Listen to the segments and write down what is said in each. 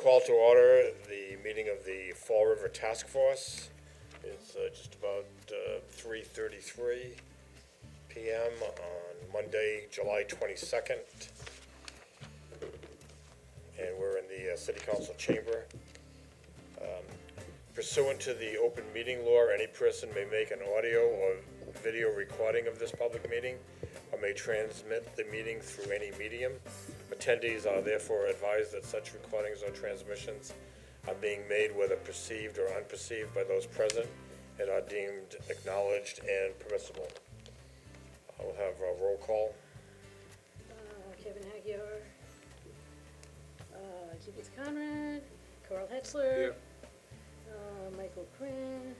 Call to order the meeting of the Fall River Task Force. It's just about 3:33 p.m. on Monday, July 22nd. And we're in the City Council chamber. Pursuant to the open meeting law, any person may make an audio or video recording of this public meeting or may transmit the meeting through any medium. Attendees are therefore advised that such recordings or transmissions are being made whether perceived or unperceived by those present and are deemed acknowledged and permissible. I will have a roll call. Kevin Hagiar, Judith Conrad, Carl Hetzler. Michael Quinn,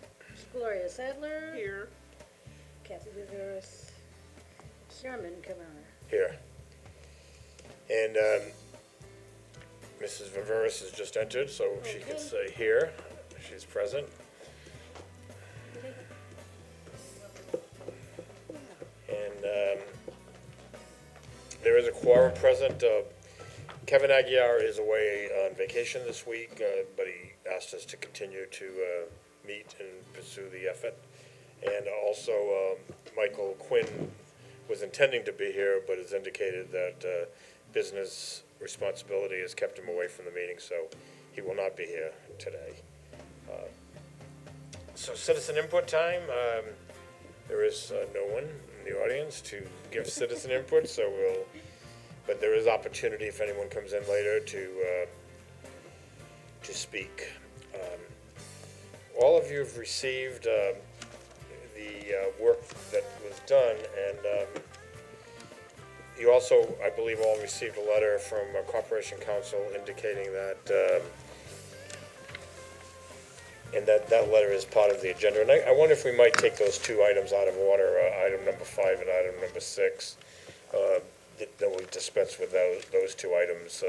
Gloria Sadler. Here. Kathy Viveris, Sherman Kamara. Here. And Mrs. Viveris has just entered, so she can say here. She's present. And there is a quorum present. Kevin Aguiar is away on vacation this week, but he asked us to continue to meet and pursue the effort. And also, Michael Quinn was intending to be here, but has indicated that business responsibility has kept him away from the meeting, so he will not be here today. So citizen input time. There is no one in the audience to give citizen input, so but there is opportunity if anyone comes in later to speak. All of you have received the work that was done, and you also, I believe, all received a letter from Corporation Counsel indicating that, and that letter is part of the agenda. And I wonder if we might take those two items out of order, item number 5 and item number 6. Then we dispense with those two items.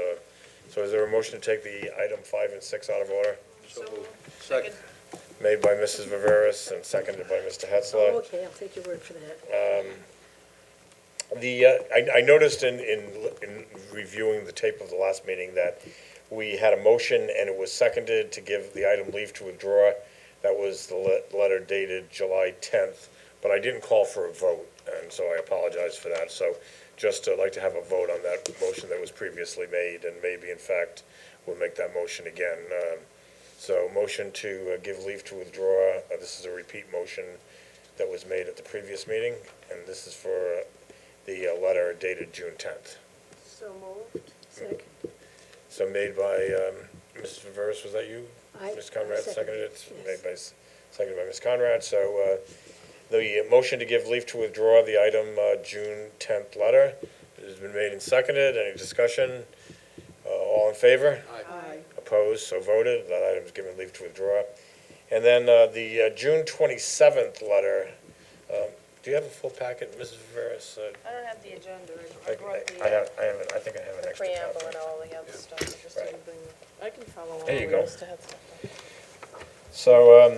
So is there a motion to take the item 5 and 6 out of order? So second. Made by Mrs. Viveris and seconded by Mr. Hetzler. Oh, okay, I'll take your word for that. I noticed in reviewing the tape of the last meeting that we had a motion and it was seconded to give the item leave to withdraw. That was the letter dated July 10th, but I didn't call for a vote, and so I apologize for that. So just like to have a vote on that motion that was previously made, and maybe in fact we'll make that motion again. So motion to give leave to withdraw. This is a repeat motion that was made at the previous meeting, and this is for the letter dated June 10th. So moved. Second. So made by Mrs. Viveris, was that you? I Ms. Conrad seconded it? Yes. Made by, seconded by Ms. Conrad. So the motion to give leave to withdraw the item June 10th letter has been made and seconded. Any discussion? All in favor? Aye. Opposed, so voted. That item is given leave to withdraw. And then the June 27th letter, do you have a full packet, Mrs. Viveris? I don't have the agenda. I brought the I think I have an the extra preamble copy. and all the other stuff. I just Right. didn't bring the. I can follow along. There you We go. used to have stuff. So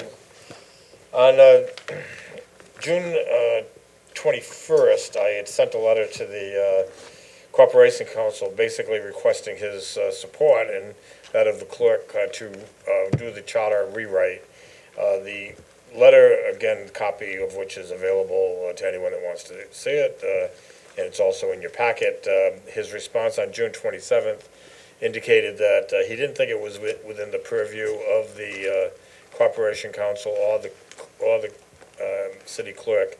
on June 21st, I had sent a letter to the Corporation Counsel basically requesting his support and that of the clerk to do the charter rewrite. The letter, again, copy of which is available to anyone that wants to see it, and it's also in your packet. His response on June 27th indicated that he didn't think it was within the purview of the Corporation Counsel or the city clerk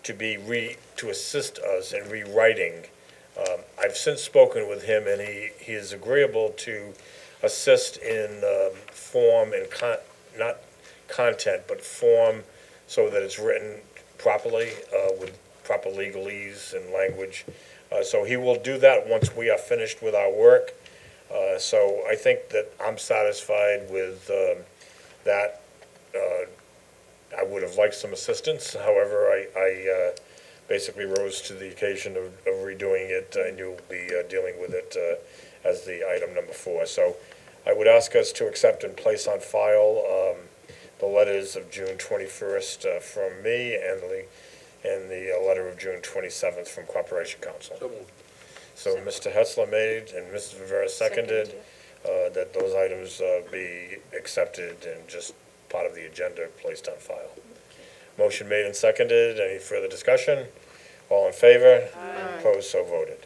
to assist us in rewriting. I've since spoken with him, and he is agreeable to assist in form and not content, but form, so that it's written properly with proper legalese and language. So he will do that once we are finished with our work. So I think that I'm satisfied with that. I would have liked some assistance. However, I basically rose to the occasion of redoing it, and you'll be dealing with it as the item number 4. So I would ask us to accept and place on file the letters of June 21st from me and the letter of June 27th from Corporation Counsel. So moved. So Mr. Hetzler made and Mrs. Viveris seconded. that those items be accepted and just part of the agenda placed on file. Motion made and seconded. Any further discussion? All in favor? Opposed, so voted.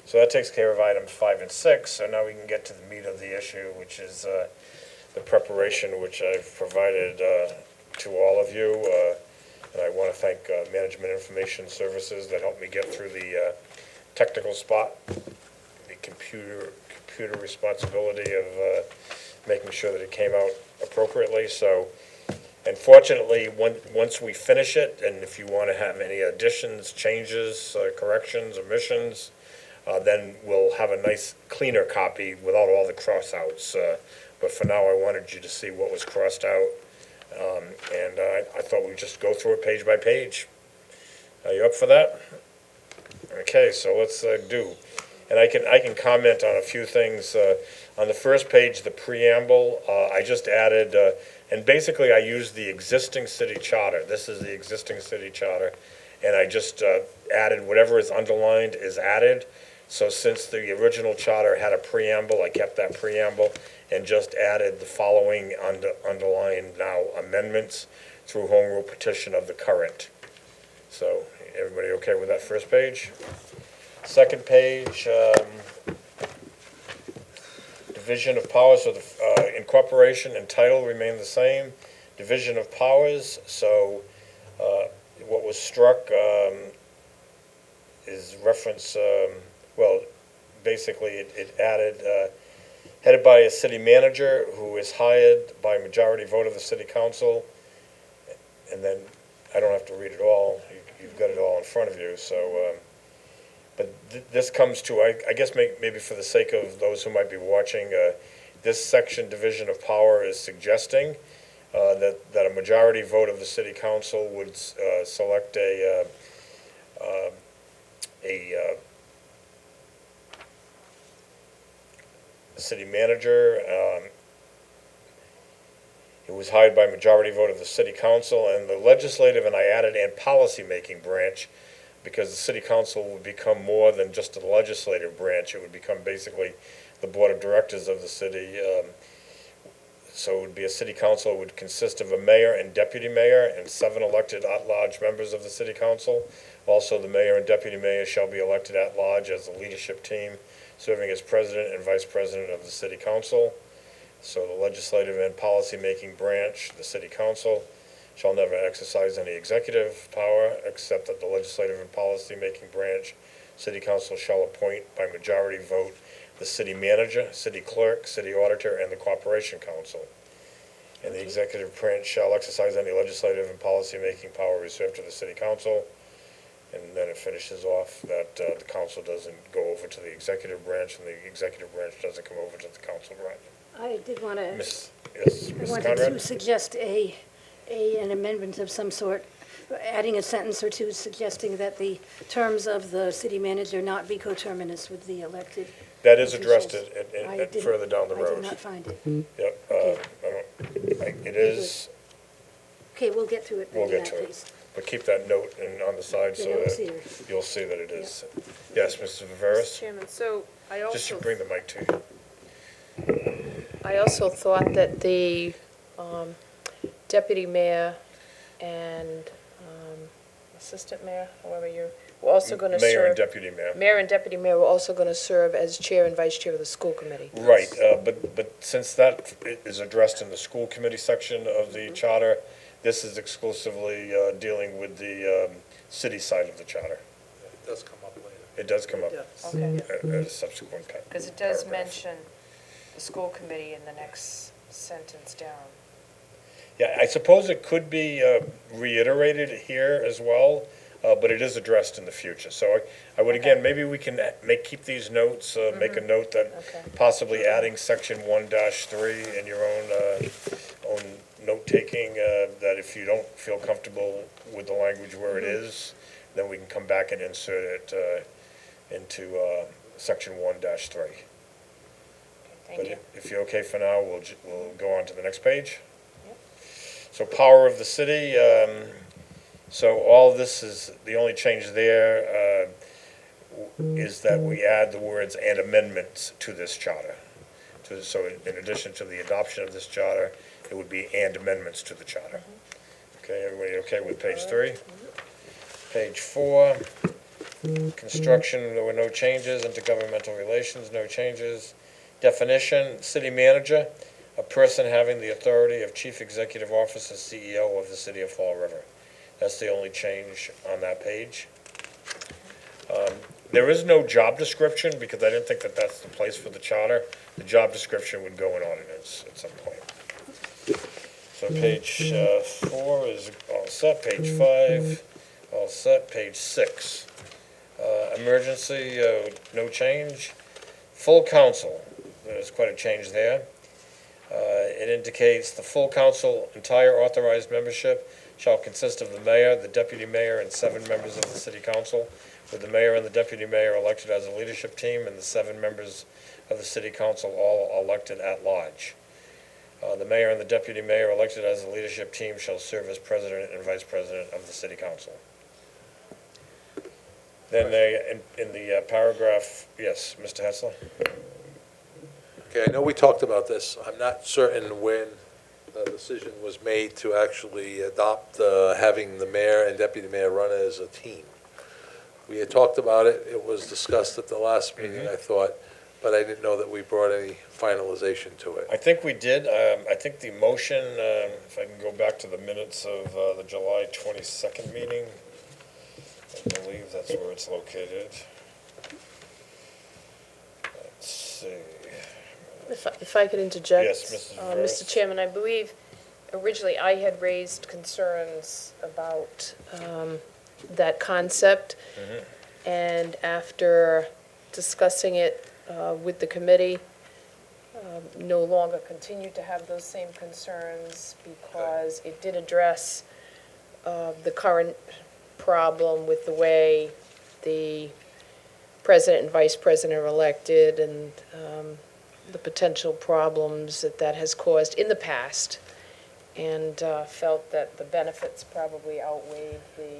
So that takes care of items 5 and 6. So now we can get to the meat of the issue, which is the preparation which I've provided to all of you. And I want to thank Management Information Services that helped me get through the technical spot, the computer responsibility of making sure that it came out appropriately. So, and fortunately, once we finish it, and if you want to have any additions, changes, corrections, omissions, then we'll have a nice cleaner copy without all the cross-outs. But for now, I wanted you to see what was crossed out. And I thought we'd just go through it page by page. Are you up for that? Okay, so let's do. And I can comment on a few things. On the first page, the preamble, I just added, and basically I used the existing city charter. This is the existing city charter. And I just added whatever is underlined is added. So since the original charter had a preamble, I kept that preamble and just added the following underlined now amendments through home rule petition of the current. So everybody okay with that first page? Second page, division of powers, so the incorporation and title remain the same. Division of powers, so what was struck is reference, well, basically it added, headed by a city manager who is hired by majority vote of the city council. And then, I don't have to read it all, you've got it all in front of you, so, but this comes to, I guess maybe for the sake of those who might be watching, this section, division of power, is suggesting that a majority vote of the city council would select a city manager. It was hired by majority vote of the city council and the legislative, and I added, and policy-making branch, because the city council would become more than just a legislative branch. It would become basically the board of directors of the city. So it would be a city council. It would consist of a mayor and deputy mayor and 7 elected at-large members of the city council. Also, the mayor and deputy mayor shall be elected at-large as a leadership team, serving as president and vice president of the city council. So the legislative and policy-making branch, the city council, shall never exercise any executive power, except that the legislative and policy-making branch, city council shall appoint by majority vote the city manager, city clerk, city auditor, and the corporation council. And the executive branch shall exercise any legislative and policy-making power reserved to the city council. And then it finishes off that the council doesn't go over to the executive branch, and the executive branch doesn't come over to the council branch. I did want to, Yes, I Mrs. wanted to Conrad? suggest an amendment of some sort, adding a sentence or two suggesting that the terms of the city manager not be coterminous with the elected. That is addressed I at didn't- further down the I did road. not find it. Yep, it is, Okay, we'll get to it we'll in get that to it. case. But keep that note on the side The so note's that here. you'll see that it is. Yes, Mr. Mr. Viveras? Chairman, so I Just also, bring the mic to you. I also thought that the deputy mayor and assistant mayor, however you're, were also going to serve. Mayor and deputy mayor. Mayor and deputy mayor were also going to serve as chair and vice chair of the school committee. Right, but since that is addressed in the school committee section of the charter, this is exclusively dealing with the city side of the charter. It does come up later. It does come up Okay, at a subsequent time. because it does Paragraph. mention the school committee in the next sentence down. Yeah, I suppose it could be reiterated here as well, but it is addressed in the future. So I would, again, maybe we can keep these notes, make a note that Okay. possibly adding section 1-3 in your own note-taking, that if you don't feel comfortable with the language where it is, then we can come back and insert it into section 1-3. Thank But you. if you're okay for now, we'll go on to the next page. Yep. So power of the city, so all this is, the only change there is that we add the words "and amendments" to this charter. So in addition to the adoption of this charter, it would be and amendments to the charter. Okay, everybody okay with page 3? Page 4, construction, there were no changes. Intergovernmental relations, no changes. Definition, city manager, a person having the authority of chief executive officer, CEO of the city of Fall River. That's the only change on that page. There is no job description, because I didn't think that that's the place for the charter. The job description would go in ordinance at some point. So page 4 is all set, page 5, all set, page 6. Emergency, no change. Full council, there's quite a change there. It indicates the full council, entire authorized membership shall consist of the mayor, the deputy mayor, and 7 members of the city council, with the mayor and the deputy mayor elected as a leadership team, and the 7 members of the city council all elected at large. The mayor and the deputy mayor elected as a leadership team shall serve as president and vice president of the city council. Then in the paragraph, yes, Mr. Hessler? Okay, I know we talked about this. I'm not certain when the decision was made to actually adopt having the mayor and deputy mayor run as a team. We had talked about it. It was discussed at the last meeting, I thought, but I didn't know that we brought any finalization to it. I think we did. I think the motion, if I can go back to the minutes of the July 22nd meeting, I believe that's where it's located. Let's see. If I could interject? Yes, Mrs. Rivera. Mr. Chairman, I believe originally I had raised concerns about that concept. And after discussing it with the committee, no longer continued to have those same concerns because it did address the current problem with the way the president and vice president are elected and the potential problems that has caused in the past, and felt that the benefits probably outweighed the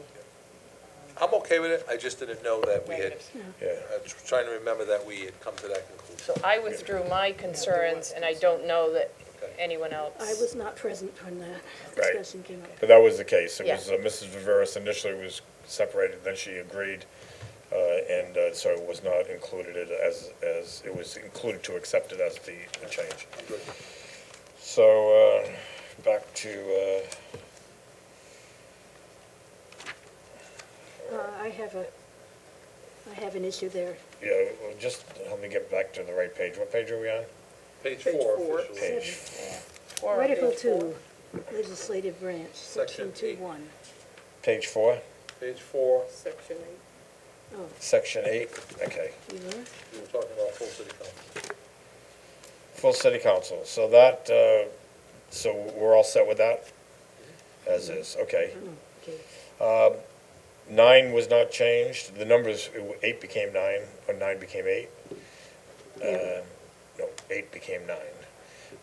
I'm okay with it. I just didn't know that we had, negatives. Yeah. I was trying to remember that we had come to that conclusion. So I withdrew my concerns, and I don't know that Okay. anyone else. I was not present when that Right. discussion came up. But that was the case. It Yeah. was, Mrs. Viveras initially was separated, then she agreed, and so it was not included as, it was included to accept it as the change. Good. So, back to, I have an issue there. yeah, well, just help me get back to the right page. What page are we on? Page Page 4 4. officially. Page, Or on Article page 4. 2, legislative branch, section Section 2.1. page 4, Page 4, Section 8. Oh, section 8, okay. you were? we were talking about full city council. Full city council, so that, so we're all set with that? As is, okay. Okay. 9 was not changed, the numbers, 8 became 9, or 9 became 8. Yeah. No, 8 became 9.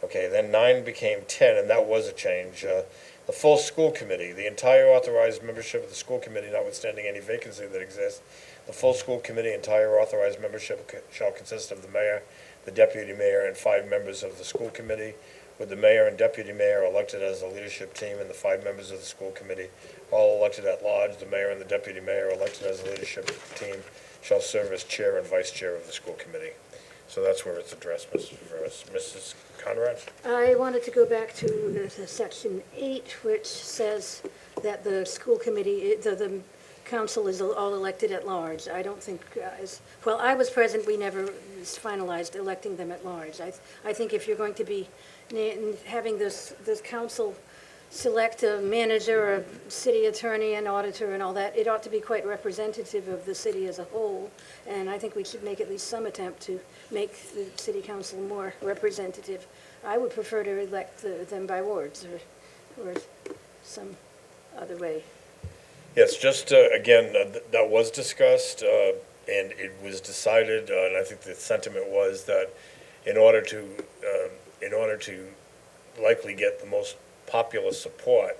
Okay, then 9 became 10, and that was a change. The full school committee, the entire authorized membership of the school committee, notwithstanding any vacancy that exists, the full school committee, entire authorized membership shall consist of the mayor, the deputy mayor, and 5 members of the school committee, with the mayor and deputy mayor elected as the leadership team, and the 5 members of the school committee, all elected at large. The mayor and the deputy mayor elected as the leadership team shall serve as chair and vice chair of the school committee. So that's where it's addressed, Mrs. Viveras. Mrs. Conrad? I wanted to go back to the section 8, which says that the school committee, the council is all elected at large. I don't think, well, I was present, we never finalized electing them at large. I think if you're going to be having this council select a manager, a city attorney, an auditor, and all that, it ought to be quite representative of the city as a whole, and I think we should make at least some attempt to make the city council more representative. I would prefer to elect them by wards or some other way. Yes, just, again, that was discussed, and it was decided, and I think the sentiment was that in order to likely get the most popular support,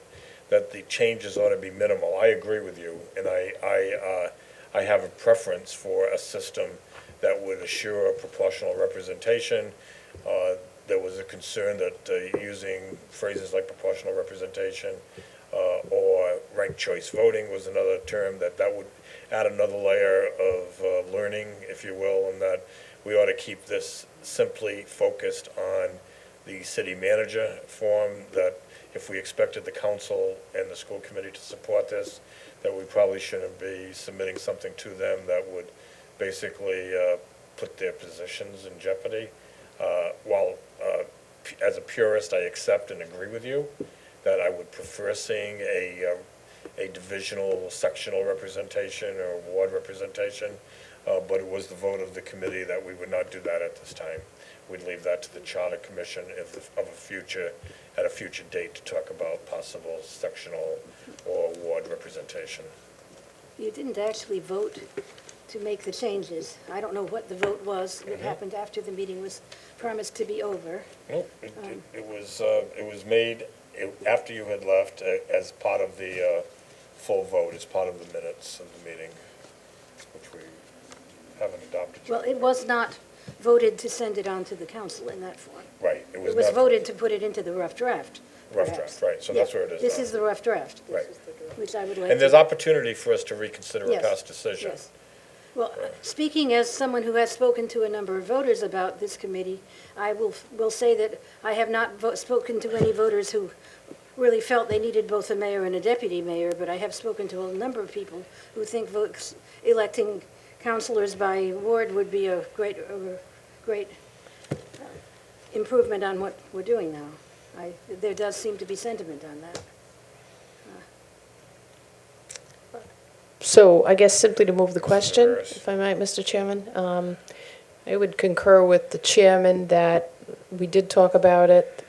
that the changes ought to be minimal. I agree with you, and I have a preference for a system that would assure proportional representation. There was a concern that using phrases like proportional representation or ranked choice voting was another term, that would add another layer of learning, if you will, and that we ought to keep this simply focused on the city manager form, that if we expected the council and the school committee to support this, that we probably shouldn't be submitting something to them that would basically put their positions in jeopardy. While, as a purist, I accept and agree with you that I would prefer seeing a divisional, sectional representation or ward representation, but it was the vote of the committee that we would not do that at this time. We'd leave that to the Charter Commission at a future date to talk about possible sectional or ward representation. You didn't actually vote to make the changes. I don't know what the vote was. It happened after the meeting was promised to be over. Nope, it was made after you had left as part of the full vote, as part of the minutes of the meeting, which we haven't adopted yet. Well, it was not voted to send it on to the council in that form. Right, It was not voted to put it into the rough draft. rough perhaps. draft, right, so Yeah, that's where it is This now. is the rough draft. Right. Which I would like And there's to. opportunity for us to reconsider a Yes, past decision. yes. Well, speaking as someone who has spoken to a number of voters about this committee, I will say that I have not spoken to any voters who really felt they needed both a mayor and a deputy mayor, but I have spoken to a number of people who think electing councilors by ward would be a great improvement on what we're doing now. There does seem to be sentiment on that. So I guess simply to move the question, Harris. if I might, Mr. Chairman, I would concur with the chairman that we did talk about it.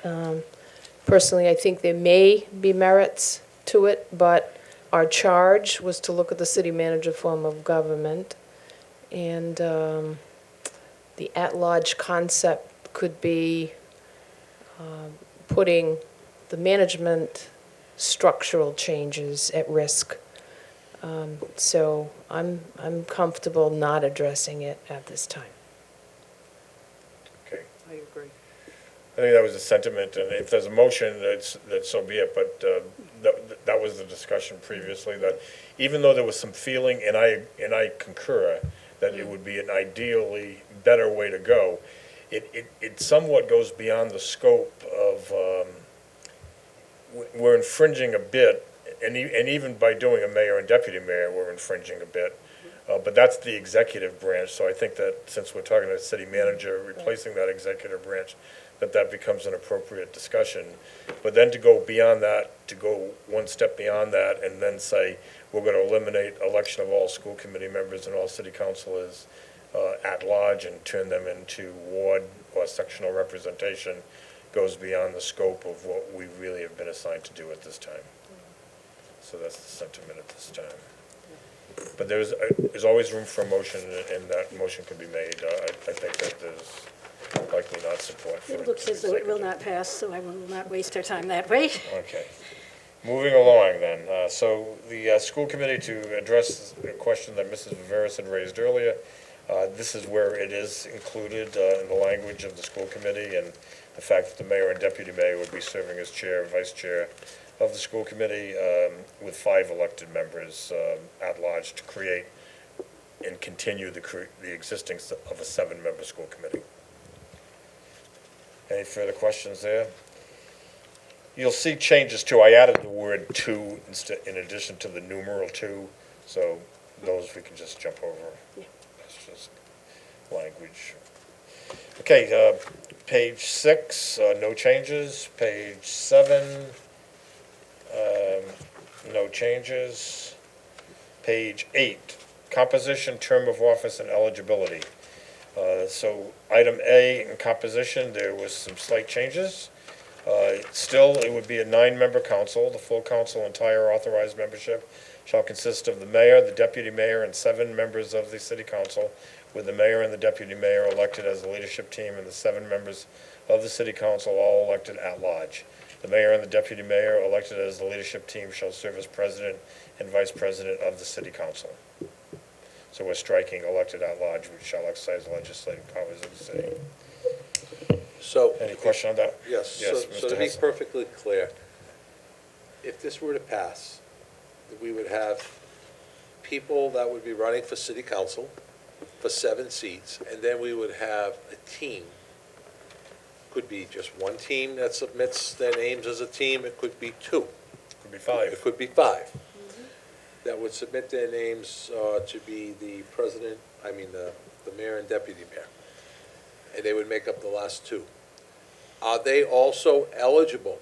Personally, I think there may be merits to it, but our charge was to look at the city manager form of government. And the at-large concept could be putting the management structural changes at risk. So I'm comfortable not addressing it at this time. Okay. I agree. I think that was the sentiment, and if there's a motion, that's so be it, but that was the discussion previously, that even though there was some feeling, and I concur, that it would be an ideally better way to go, it somewhat goes beyond the scope of, we're infringing a bit, and even by doing a mayor and deputy mayor, we're infringing a bit. But that's the executive branch, so I think that since we're talking about city manager, replacing that executive branch, that becomes an appropriate discussion. But then to go beyond that, to go one step beyond that, and then say, we're going to eliminate election of all school committee members and all city councilors at large and turn them into ward or sectional representation, goes beyond the scope of what we really have been assigned to do at this time. So that's the sentiment at this time. But there's always room for a motion, and that motion can be made. I think that there's likely not support for it. It looks as though it will not pass, so I will not waste our time that way. Okay. Moving along then, so the school committee, to address a question that Mrs. Viveras had raised earlier, this is where it is included in the language of the school committee, and the fact that the mayor and deputy mayor would be serving as chair and vice chair of the school committee, with 5 elected members at large, to create and continue the existence of a 7-member school committee. Any further questions there? You'll see changes too. I added the word "to" in addition to the numeral 2, so those we can just jump over. Yeah. That's just language. Okay, page 6, no changes. Page 7, no changes. Page 8, composition, term of office, and eligibility. So item A in composition, there was some slight changes. Still, it would be a 9-member council. The full council, entire authorized membership, shall consist of the mayor, the deputy mayor, and 7 members of the city council, with the mayor and the deputy mayor elected as the leadership team, and the 7 members of the city council all elected at large. The mayor and the deputy mayor elected as the leadership team shall serve as president and vice president of the city council. So we're striking elected at large, which shall exercise legislative powers of the city. So. Any question on that? Yes, so, Yes, so Mr. to be Hess. perfectly clear, if this were to pass, we would have people that would be running for city council for 7 seats, and then we would have a team. Could be just one team that submits their names as a team, it could be 2. Could be It 5. could be 5 that would submit their names to be the president, the mayor and deputy mayor. And they would make up the last 2. Are they also eligible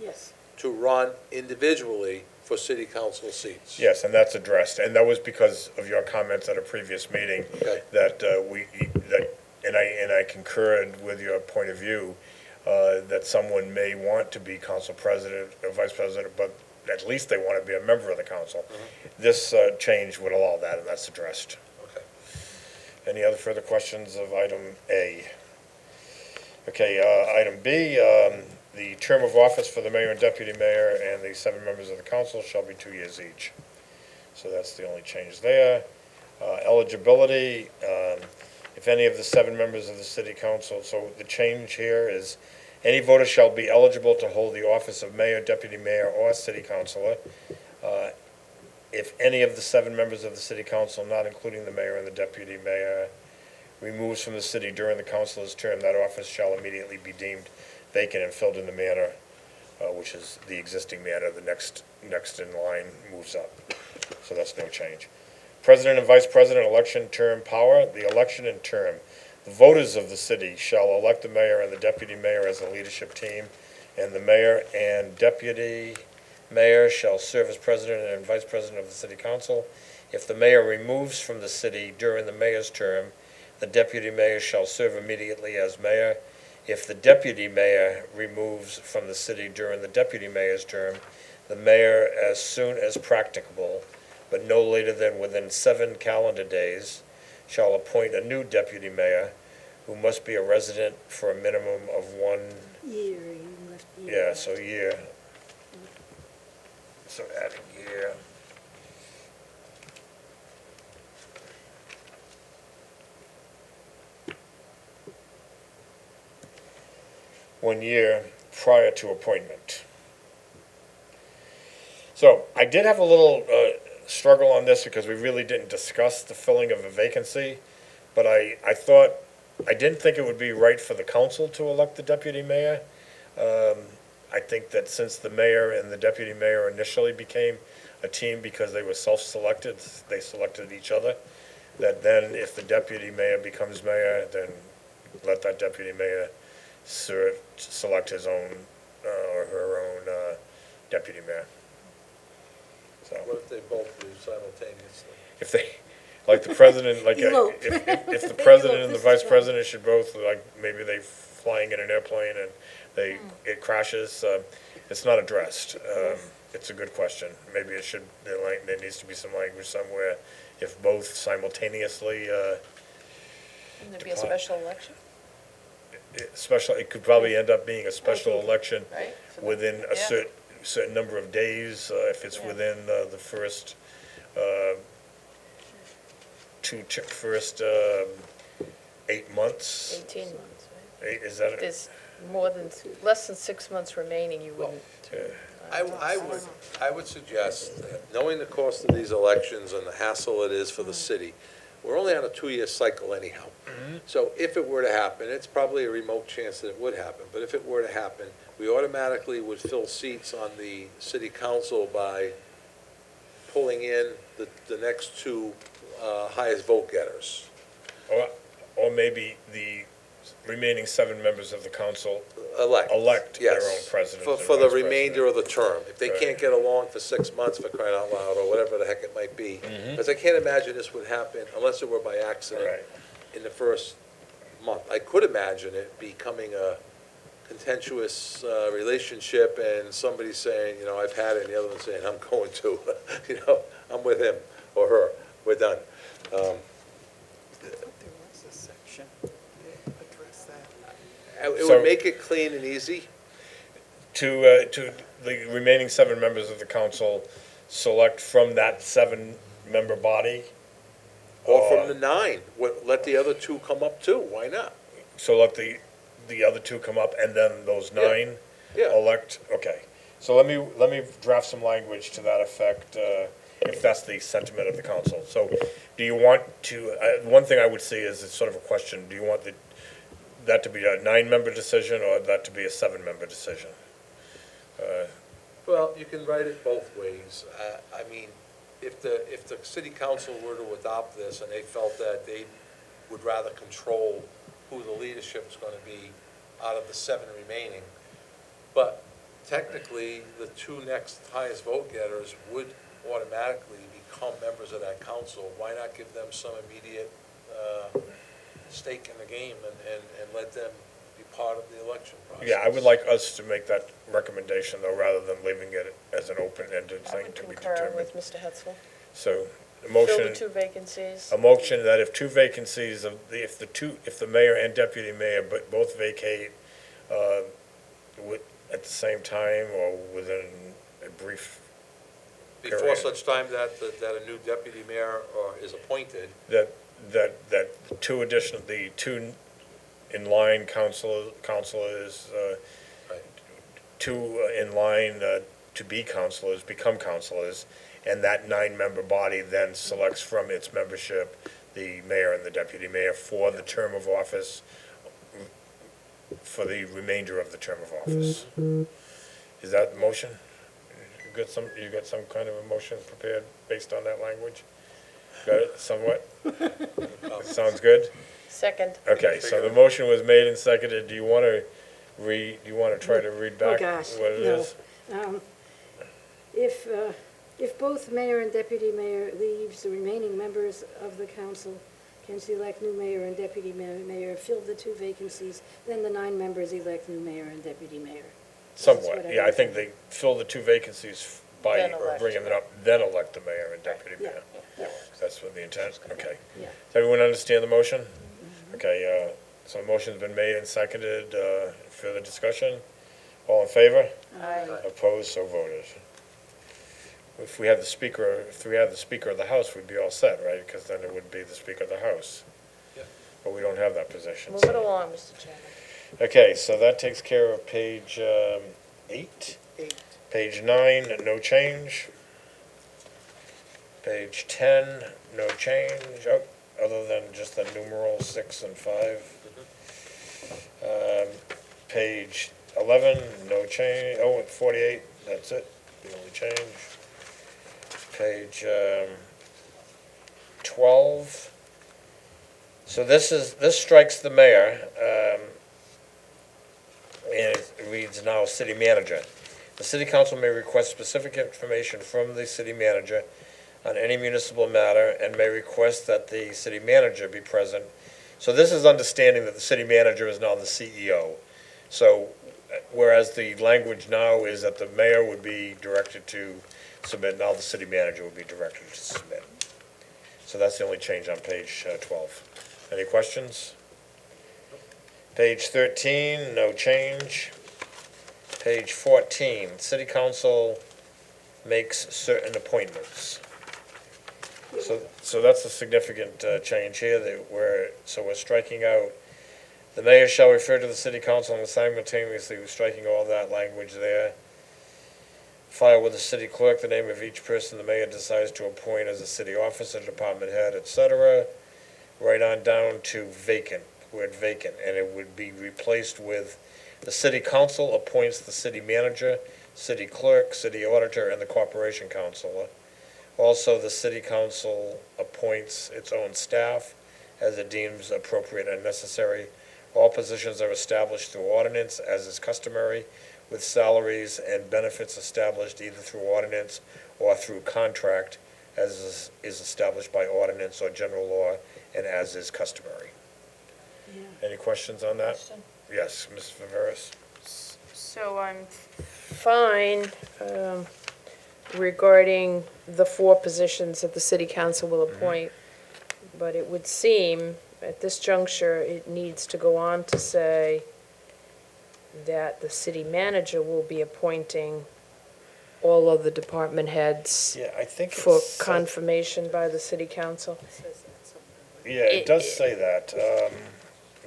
Yes. to run individually for city council seats? Yes, and that's addressed, and that was because of your comments at a previous meeting, Okay. that and I concurred with your point of view, that someone may want to be council president or vice president, but at least they want to be a member of the council. This change would allow that, and that's addressed. Okay. Any other further questions of item A? Okay, item B, the term of office for the mayor and deputy mayor and the 7 members of the council shall be 2 years each. So that's the only change there. Eligibility, if any of the 7 members of the city council, so the change here is, any voter shall be eligible to hold the office of mayor, deputy mayor, or city councilor. If any of the 7 members of the city council, not including the mayor and the deputy mayor, removes from the city during the councilor's term, that office shall immediately be deemed vacant and filled in the manner, which is the existing manner, the next in line moves up. So that's no change. President and vice president election term power, the election and term. The voters of the city shall elect the mayor and the deputy mayor as a leadership team, and the mayor and deputy mayor shall serve as president and vice president of the city council. If the mayor removes from the city during the mayor's term, the deputy mayor shall serve immediately as mayor. If the deputy mayor removes from the city during the deputy mayor's term, the mayor, as soon as practicable, but no later than within 7 calendar days, shall appoint a new deputy mayor who must be a resident for a minimum of 1, Year, you left year. yeah, out. so year. So adding year. One year prior to appointment. So I did have a little struggle on this because we really didn't discuss the filling of a vacancy, but I didn't think it would be right for the council to elect the deputy mayor. I think that since the mayor and the deputy mayor initially became a team because they were self-selected, they selected each other, that then if the deputy mayor becomes mayor, then let that deputy mayor select his own or her own deputy mayor. So What if they both do simultaneously? if they, like the president, like Elope. if the president and the Elope, vice this is president should both, like maybe they flying in an airplane and it crashes, it's not addressed. It's a good question. Maybe it should, there needs to be some language somewhere if both simultaneously, And there'd be a special election, it could probably end up being a special election right? For the- within a Yeah. certain number of days, if it's Yeah. within the first, first 8 months. 18 months, right? Is that, There's less than 6 months remaining, you wouldn't. I would suggest, that knowing the cost of these elections and the hassle it is for the city, we're only on a 2-year cycle anyhow. So if it were to happen, it's probably a remote chance that it would happen, but if it were to happen, we automatically would fill seats on the city council by pulling in the next 2 highest vote getters. or maybe the remaining 7 members of the council Elect their yes, own president. For and the vice remainder of the term. If they Right. can't get along for 6 months, for crying out loud, or whatever the heck it might be. Because I can't imagine this would happen unless it were by accident Right. in the first month. I could imagine it becoming a contentious relationship and somebody saying, I've had it, and the other one saying, I'm going to, I'm with him or her, we're done. I thought there was a section that addressed that. It So- would make it clean and easy. To the remaining 7 members of the council select from that 7-member body. Or from the 9, let the other 2 come up too, why not? So let the the other two come up, and then those nine Yeah. elect? Okay, so let me draft some language to that effect, if that's the sentiment of the council. So, do you want to, one thing I would see is, it's sort of a question, do you want that to be a 9-member decision, or that to be a 7-member decision? Well, you can write it both ways. I mean, if the city council were to adopt this and they felt that they would rather control who the leadership's gonna be out of the 7 remaining, but technically, the 2 next highest vote getters would automatically become members of that council. Why not give them some immediate stake in the game and let them be part of the election process? Yeah, I would like us to make that recommendation, though, rather than leaving it as an open-ended I thing would to be concur determined. with Mr. Hetzel. So, a Fill motion. the 2 vacancies. A motion that if 2 vacancies if the mayor and deputy mayor but both vacate, at the same time or within a brief, Before period. such time that a new deputy mayor is appointed, that the 2 in-line councilors, right, 2 in line to be councilors, become councilors, and that 9-member body then selects from its membership the mayor and the deputy mayor for the term of office, for the remainder of the term of office. Is that the motion? You got some kind of a motion prepared based on that language? Got it somewhat? Sounds good? Second. Okay, so the motion was made and seconded. Do you want to try to read Oh, back gosh, what it no. is? If both mayor and deputy mayor leaves, the remaining members of the council can select new mayor and deputy mayor, fill the 2 vacancies, then the 9 members elect new mayor and deputy mayor. Somewhat, what I yeah, I would think they fill the 2 vacancies by, Then or elect. bringing it up, then elect the mayor and deputy Yeah, mayor. yeah, That's what the intent, okay. yeah. Does everyone understand the motion? Okay, so the motion's been made and seconded, further discussion? All in favor? Aye. Opposed, so voted. If we had the speaker of the House, we'd be all set, right? Because then it would be the Speaker of the House. Yeah. But we don't have that position. Move so- it along, Mr. Chairman. Okay, so that takes care of page 8. 8. Page 9, no change. Page 10, no change, other than just the numerals 6 and 5. Page 11, no change. Oh, and 48, that's it, the only change. Page 12. So this strikes the mayor, and it reads now city manager. The city council may request specific information from the city manager on any municipal matter and may request that the city manager be present. So this is understanding that the city manager is now the CEO. So whereas the language now is that the mayor would be directed to submit, now the city manager would be directed to submit. So that's the only change on page 12. Any questions? Page 13, no change. Page 14, city council makes certain appointments. So that's a significant change here, we're striking out, the mayor shall refer to the city council and simultaneously we're striking all that language there. File with the city clerk the name of each person the mayor decides to appoint as a city officer, department head, etc. Right on down to vacant, word vacant, and it would be replaced with the city council appoints the city manager, city clerk, city auditor, and the corporation councilor. Also, the city council appoints its own staff as it deems appropriate and necessary. All positions are established through ordinance, as is customary, with salaries and benefits established either through ordinance or through contract, as is established by ordinance or general law, and as is customary. Yeah. Any questions on that? Yes, Ms. Viveras? So I'm fine regarding the 4 positions that the city council will appoint, but it would seem, at this juncture, it needs to go on to say that the city manager will be appointing all of the department heads Yeah, I think for it's, confirmation by the city council. It says that somewhere. yeah, it does say that.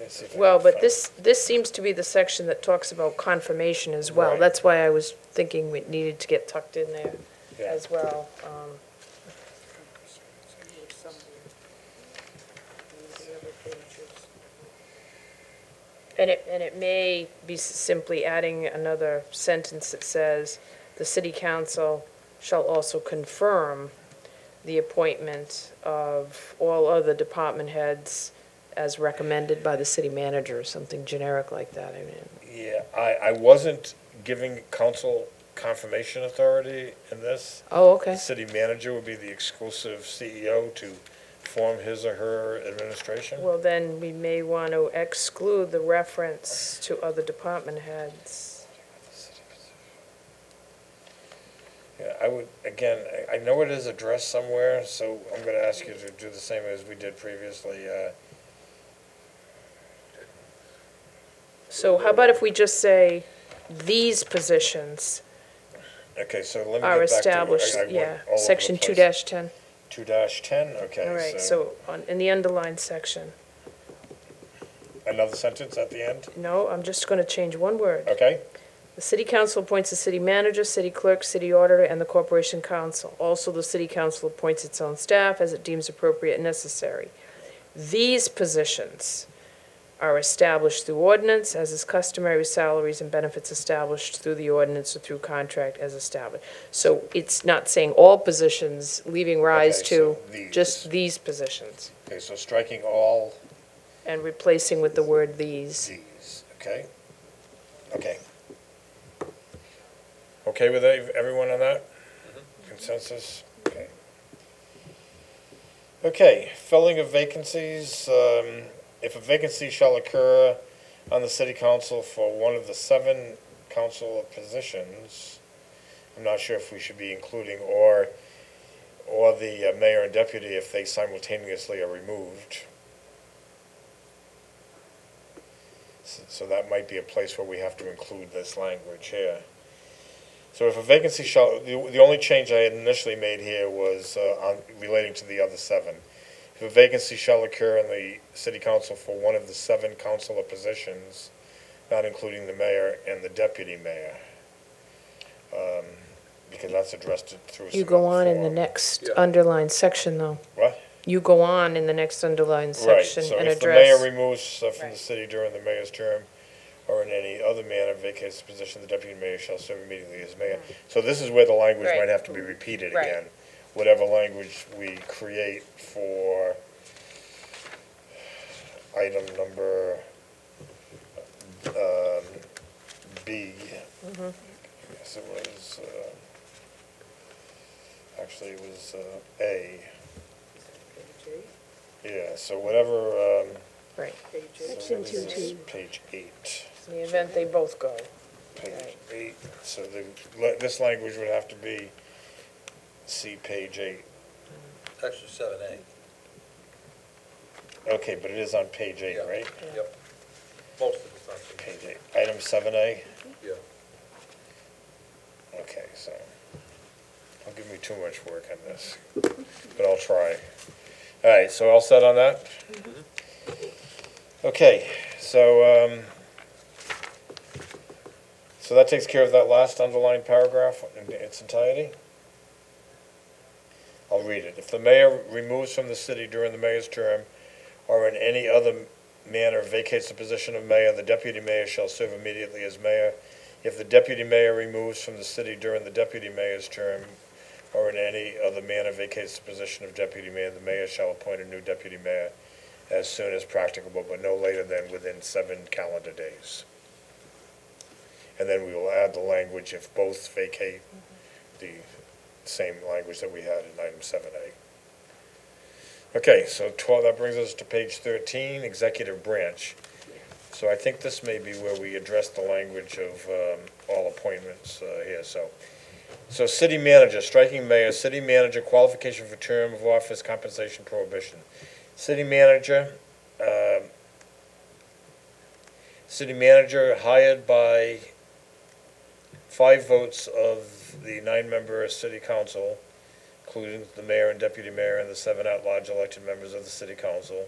Let's see if I Well, can but find- this seems to be the section that talks about confirmation as well. Right. That's why I was thinking it needed to get tucked in there Yeah. as well. And it may be simply adding another sentence that says, "The city council shall also confirm the appointment of all other department heads as recommended by the city manager," or something generic like that. I mean, Yeah, I wasn't giving council confirmation authority in this. oh, The okay. city manager would be the exclusive CEO to form his or her administration. Well, then we may want to exclude the reference to other department heads. Yeah, I would, again, I know it is addressed somewhere, so I'm gonna ask you to do the same as we did previously. So how about if we just say, "These positions Okay, so let me are get back to. established," I went yeah, all over the section place. 2-10. 2-10, okay. All right, so in the underlined section. Another sentence at the end, No, I'm just going to change one word. okay? The city council appoints the city manager, city clerk, city auditor, and the corporation council. Also, the city council appoints its own staff as it deems appropriate and necessary. These positions are established through ordinance, as is customary with salaries and benefits established through the ordinance or through contract as established. So it's not saying all positions, leaving rise Okay, to so these. just these positions, Okay, so striking all and replacing with the word these. these, okay? Okay. Okay with everyone on that? Consensus? Okay. Okay, filling of vacancies. If a vacancy shall occur on the city council for one of the 7 council positions, I'm not sure if we should be including or the mayor and deputy if they simultaneously are removed. So that might be a place where we have to include this language here. So if a vacancy shall, the only change I had initially made here was relating to the other 7. If a vacancy shall occur in the city council for one of the 7 councilor positions, not including the mayor and the deputy mayor, because that's addressed through. You go on in the form. next Yeah. underlined section, though. What? You go on in the next underlined Right, section so and if the mayor address. removes from the Right. city during the mayor's term, or in any other manner vacates the position, the deputy mayor shall serve immediately as mayor. So this is where the language Right. might have to be repeated Right. again. Whatever language we create for item number, B. Yes, it was, actually it was, A. Yeah, so whatever, Right, so Section what is this? 2-2. Page 8. in the event they both go. Page Right. 8, so this language would have to be, see page 8. Actually, 7A. Okay, but it is on page 8, Yeah. right? Yep. Most of it's not. Page 8, item 7A? Yeah. Okay, so, don't give me too much work on this, but I'll try. All right, so all set on that? Okay, so that takes care of that last underlined paragraph in its entirety? I'll read it. If the mayor removes from the city during the mayor's term, or in any other manner vacates the position of mayor, the deputy mayor shall serve immediately as mayor. If the deputy mayor removes from the city during the deputy mayor's term, or in any other manner vacates the position of deputy mayor, the mayor shall appoint a new deputy mayor as soon as practicable, but no later than within 7 calendar days. And then we will add the language if both vacate, the same language that we had in item 7A. Okay, so 12, that brings us to page 13, executive branch. So I think this may be where we address the language of all appointments here, So city manager, striking mayor, city manager, qualification for term of office, compensation prohibition. City manager hired by 5 votes of the 9-member city council, including the mayor and deputy mayor and the 7 at-large elected members of the city council.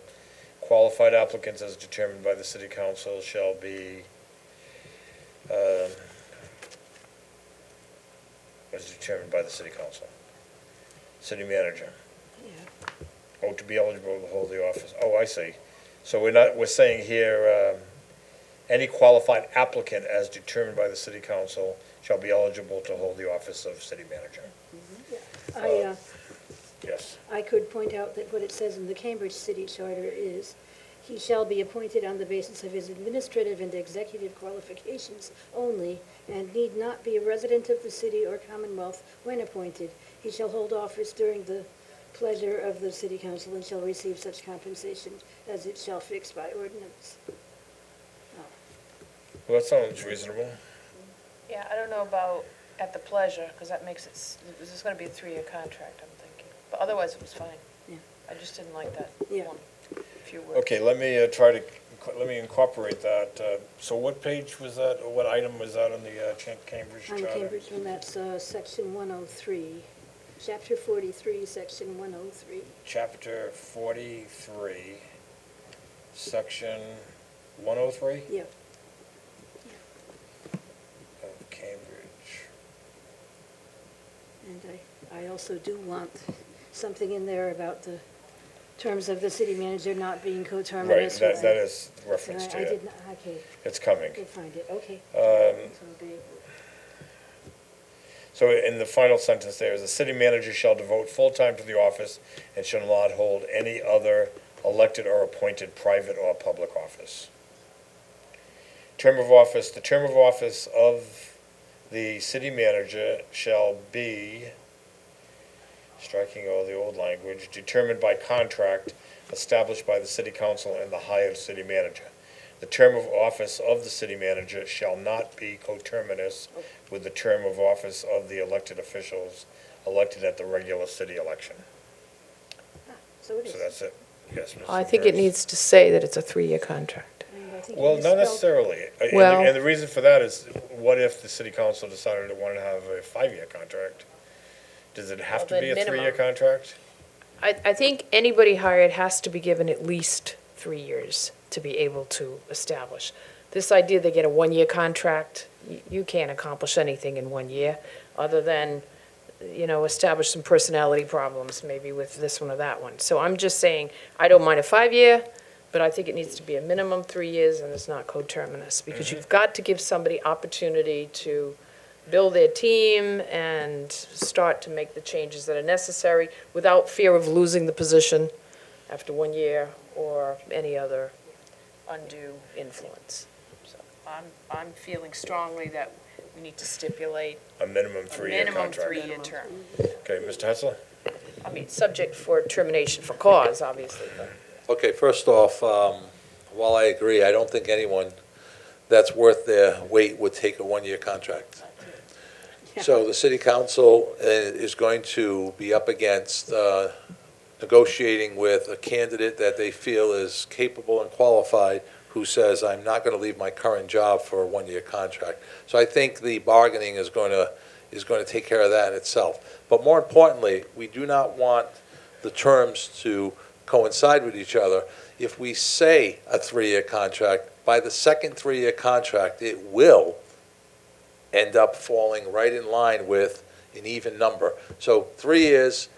qualified applicants as determined by the city council shall be, as determined by the city council. City manager. Yeah. Oh, to be eligible to hold the office. Oh, I see. So we're saying here, any qualified applicant as determined by the city council shall be eligible to hold the office of city manager. Yes. I could point out that what it says in the Cambridge City Charter is, he shall be appointed on the basis of his administrative and executive qualifications only, and need not be a resident of the city or Commonwealth when appointed. He shall hold office during the pleasure of the city council and shall receive such compensation as it shall fix by ordinance. Well, that sounds reasonable. Yeah, I don't know about at the pleasure, because that makes it, this is going to be a 3-year contract, I'm thinking. But otherwise, it was fine. Yeah. I just didn't like that Yeah. one, few words. Okay, let me let me incorporate that. So what page was that, or what item was that on the Cambridge On Charter? Cambridge, and that's section 103, chapter 43, section 103. Chapter 43, section 103 Yeah. of Cambridge. And I also do want something in there about the terms of the city manager not being Right, coterminous. that is I referenced I here. did not, okay, It's coming. I did find it, okay. Um, So they- So in the final sentence there is, the city manager shall devote full-time to the office and shall not hold any other elected or appointed private or public office. Term of office, the term of office of the city manager shall be, striking all the old language, determined by contract established by the city council and the hired city manager. The term of office of the city manager shall not be coterminous with the term of office of the elected officials elected at the regular city election. So it is. So that's it. Yes, Mrs. I think it Burris? needs to say that it's a 3-year contract. And I think Well, you not misspelled- necessarily. Well- And the reason for that is, what if the city council decided it wanted to have a 5-year contract? Does it have to Well, be a then 3-year minimum. contract? I think anybody hired has to be given at least 3 years to be able to establish. This idea they get a 1-year contract, you can't accomplish anything in 1 year, other than, establish some personality problems, maybe with this one or that one. So I'm just saying, I don't mind a 5-year, but I think it needs to be a minimum 3 years, and it's not coterminous, because you've got to give somebody opportunity to build their team and start to make the changes that are necessary without fear of losing the position after 1 year or any other undue influence. So I'm feeling strongly that we need to stipulate A minimum a 3-year minimum contract? 3-year term. Okay, Mr. Hetzler? I mean, subject for termination for cause, obviously, but Okay, first off, while I agree, I don't think anyone that's worth their weight would take a 1-year contract. So the city council is going to be up against negotiating with a candidate that they feel is capable and qualified, who says, I'm not going to leave my current job for a 1-year contract. So I think the bargaining is going to take care of that itself. But more importantly, we do not want the terms to coincide with each other. If we say a 3-year contract, by the second 3-year contract, it will end up falling right in line with an even number. So 3 years,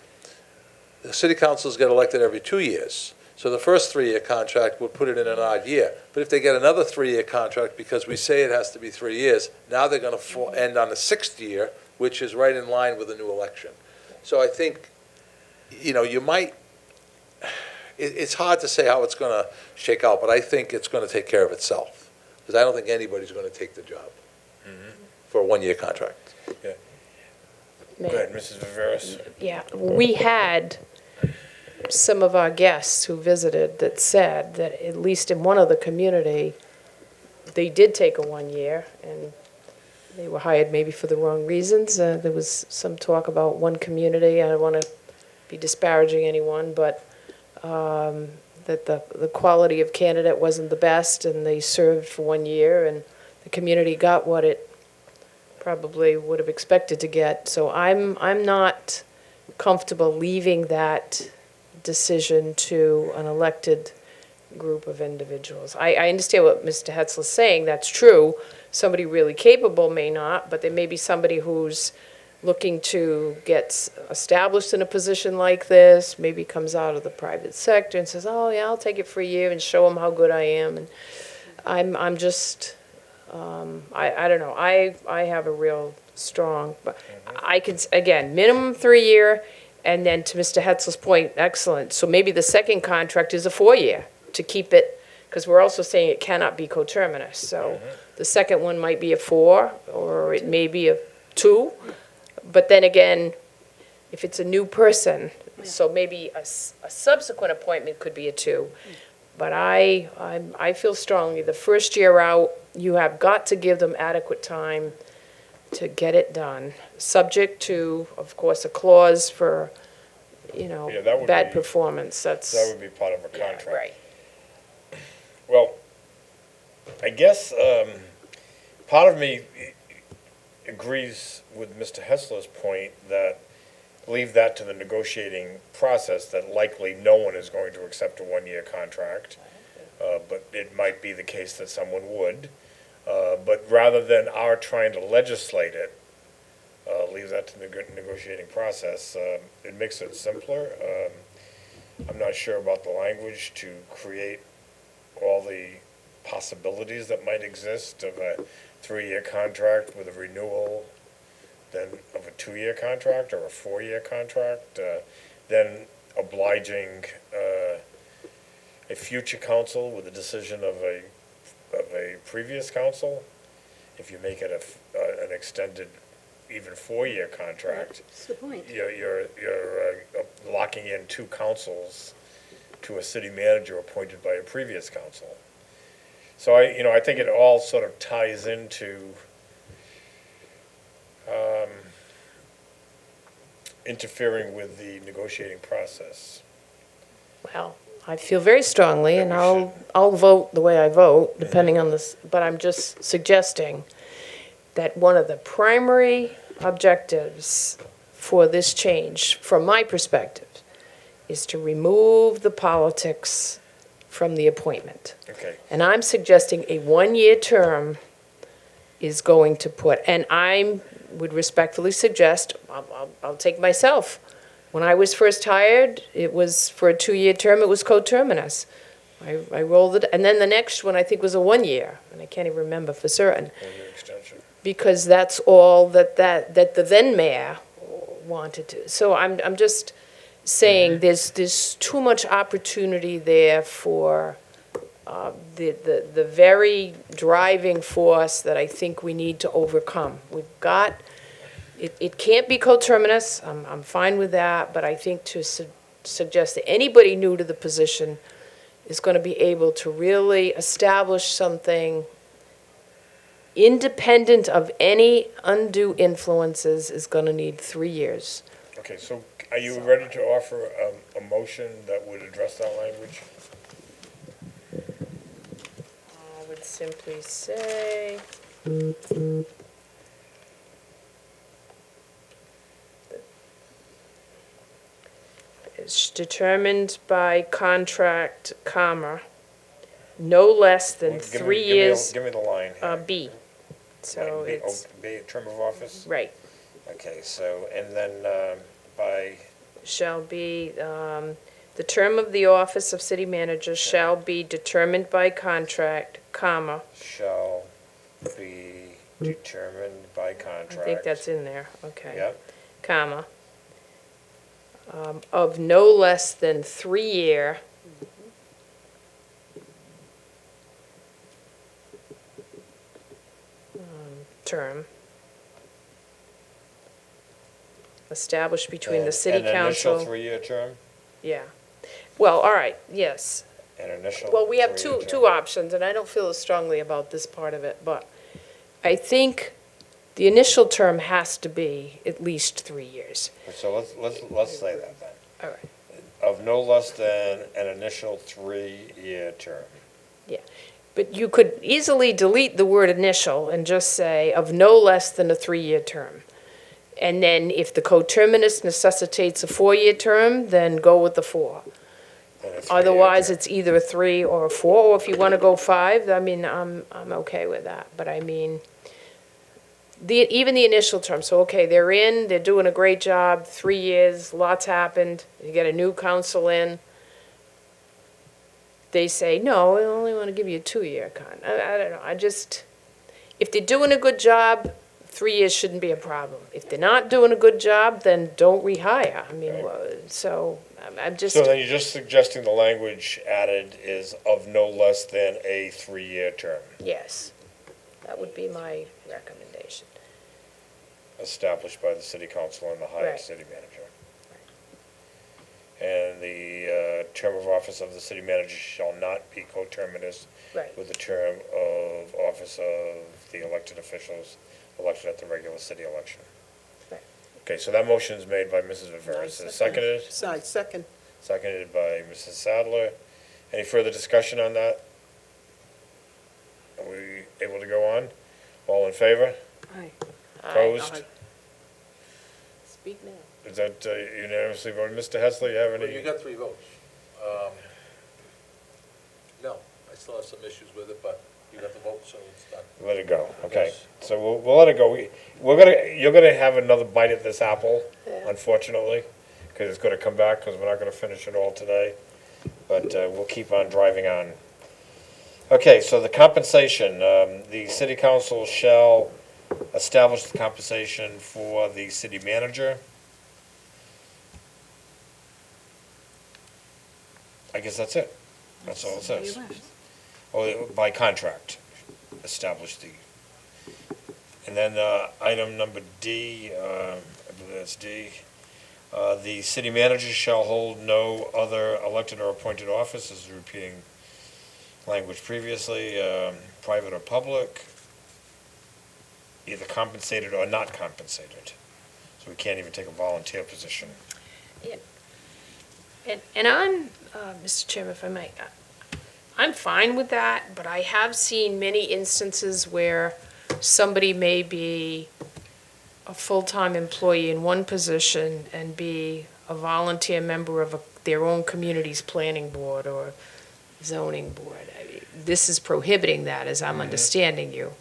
the city councils get elected every 2 years. So the first 3-year contract would put it in an odd year. But if they get another 3-year contract, because we say it has to be 3 years, now they're going to end on the 6th year, which is right in line with the new election. So I think, you might, it's hard to say how it's going to shake out, but I think it's going to take care of itself. Because I don't think anybody's going to take the job for a 1-year contract. Go ahead, Mrs. Viveras. yeah, we had some of our guests who visited that said that at least in one other community, they did take a 1-year, and they were hired maybe for the wrong reasons. There was some talk about one community, I don't want to be disparaging anyone, but that the quality of candidate wasn't the best, and they served for 1 year, and the community got what it probably would have expected to get. So I'm not comfortable leaving that decision to an elected group of individuals. I understand what Mr. Hetzler's saying, that's true. Somebody really capable may not, but there may be somebody who's looking to get established in a position like this, maybe comes out of the private sector and says, oh, yeah, I'll take it for a year and show them how good I am. And I'm just, I don't know, I have a real strong, but I can, again, minimum 3-year, and then to Mr. Hetzler's point, excellent. So maybe the second contract is a 4-year to keep it, because we're also saying it cannot be coterminous. So the second one might be a 4, or it may be a 2. But then again, if it's a new person, so maybe a subsequent appointment could be a 2. But I feel strongly, the first year out, you have got to give them adequate time to get it done, subject to, of course, a clause for, Yeah, that would bad be- performance, that's. That would be part of a Yeah, contract. right. Well, I guess part of me agrees with Mr. Hessler's point that leave that to the negotiating process, that likely no one is going to accept a 1-year contract, but it might be the case that someone would. But rather than our trying to legislate it, leave that to the negotiating process, it makes it simpler. I'm not sure about the language to create all the possibilities that might exist of a 3-year contract with a renewal, then of a 2-year contract or a 4-year contract, then obliging a future council with a decision of a previous council. If you make it an extended, even 4-year contract, That's the point. you're locking in 2 councils to a city manager appointed by a previous council. So I think it all sort of ties into interfering with the negotiating process. Well, I feel very strongly, and we I'll vote the way I vote, depending on this, but I'm just suggesting that one of the primary objectives for this change, from my perspective, is to remove the politics from the appointment. Okay, And I'm suggesting a 1-year term is going to put, and I would respectfully suggest, I'll take myself. When I was first hired, it was for a 2-year term, it was coterminous. I rolled it, and then the next one I think was a 1-year, and I can't even remember for certain, 1-year extension. because that's all that the then mayor wanted to. So I'm just saying there's too much opportunity there for the very driving force that I think we need to overcome. We've got, it can't be coterminous, I'm fine with that, but I think to suggest that anybody new to the position is going to be able to really establish something independent of any undue influences is going to need 3 years. Okay, so are you ready to offer a motion that would address that language? I would simply say. It's determined by contract, comma, no less than Well, give me- 3 give me a- years, Give me the line here. B. So Right, it's, be term of office? right, Okay, so, and then by, shall be, the term of the office of city manager shall be determined by contract, comma, shall be determined by I contract. think that's in there, okay. Yep, Comma, of no less than 3-year term established between the city An council. initial 3-year term? Yeah. Well, all right, yes. An initial Well, we have 3-year two term. options, and I don't feel as strongly about this part of it, but I think the initial term has to be at least 3 years. So let's say that then. All right. Of no less than an initial 3-year term. But you could easily delete the word initial and just say of no less than a 3-year term. And then if the coterminus necessitates a 4-year term, then go with the 4. And three-year Otherwise, term. it's either a 3 or a 4, or if you want to go 5, I mean, I'm okay with that. But I mean, even the initial term, so, okay, they're doing a great job, 3 years, lots happened, you get a new council in. They say, no, we only want to give you a 2-year I don't know, if they're doing a good job, 3 years shouldn't be a problem. If they're not doing a good job, then don't rehire. I mean, so I'm just, So then you're just suggesting the language added is of no less than a 3-year term, yes, that would be my recommendation. established by the city council and the hired Right. city manager. And the term of office of the city manager shall not be coterminous Right. with the term of office of the elected officials elected at the regular city election. Right. Okay, so that motion is made by Mrs. Viveras. Is it seconded? Second. Seconded by Mrs. Sadler. Any further discussion on that? Are we able to go on? All in favor? Aye. Opposed? Speak now. Is that unanimously voted? Mr. Hesley, you have Well, you any? got 3 votes. No, I still have some issues with it, but you got the vote, so it's done. Let it go, okay. Yes. So we'll let it go. You're gonna have another bite at this apple, Yeah. unfortunately, because it's gonna come back, because we're not gonna finish it all today. But we'll keep on driving on. Okay, so the compensation, the city council shall establish the compensation for the city manager. I guess that's it. That's all it says. Or by contract, establish the. And then item number D, I believe that's D. The city manager shall hold no other elected or appointed office, this is repeating language previously, private or public, either compensated or not compensated. So we can't even take a volunteer position. And I'm, Mr. Chairman, if I may, I'm fine with that, but I have seen many instances where somebody may be a full-time employee in one position and be a volunteer member of their own community's planning board or zoning board. This is prohibiting that, as I'm understanding you.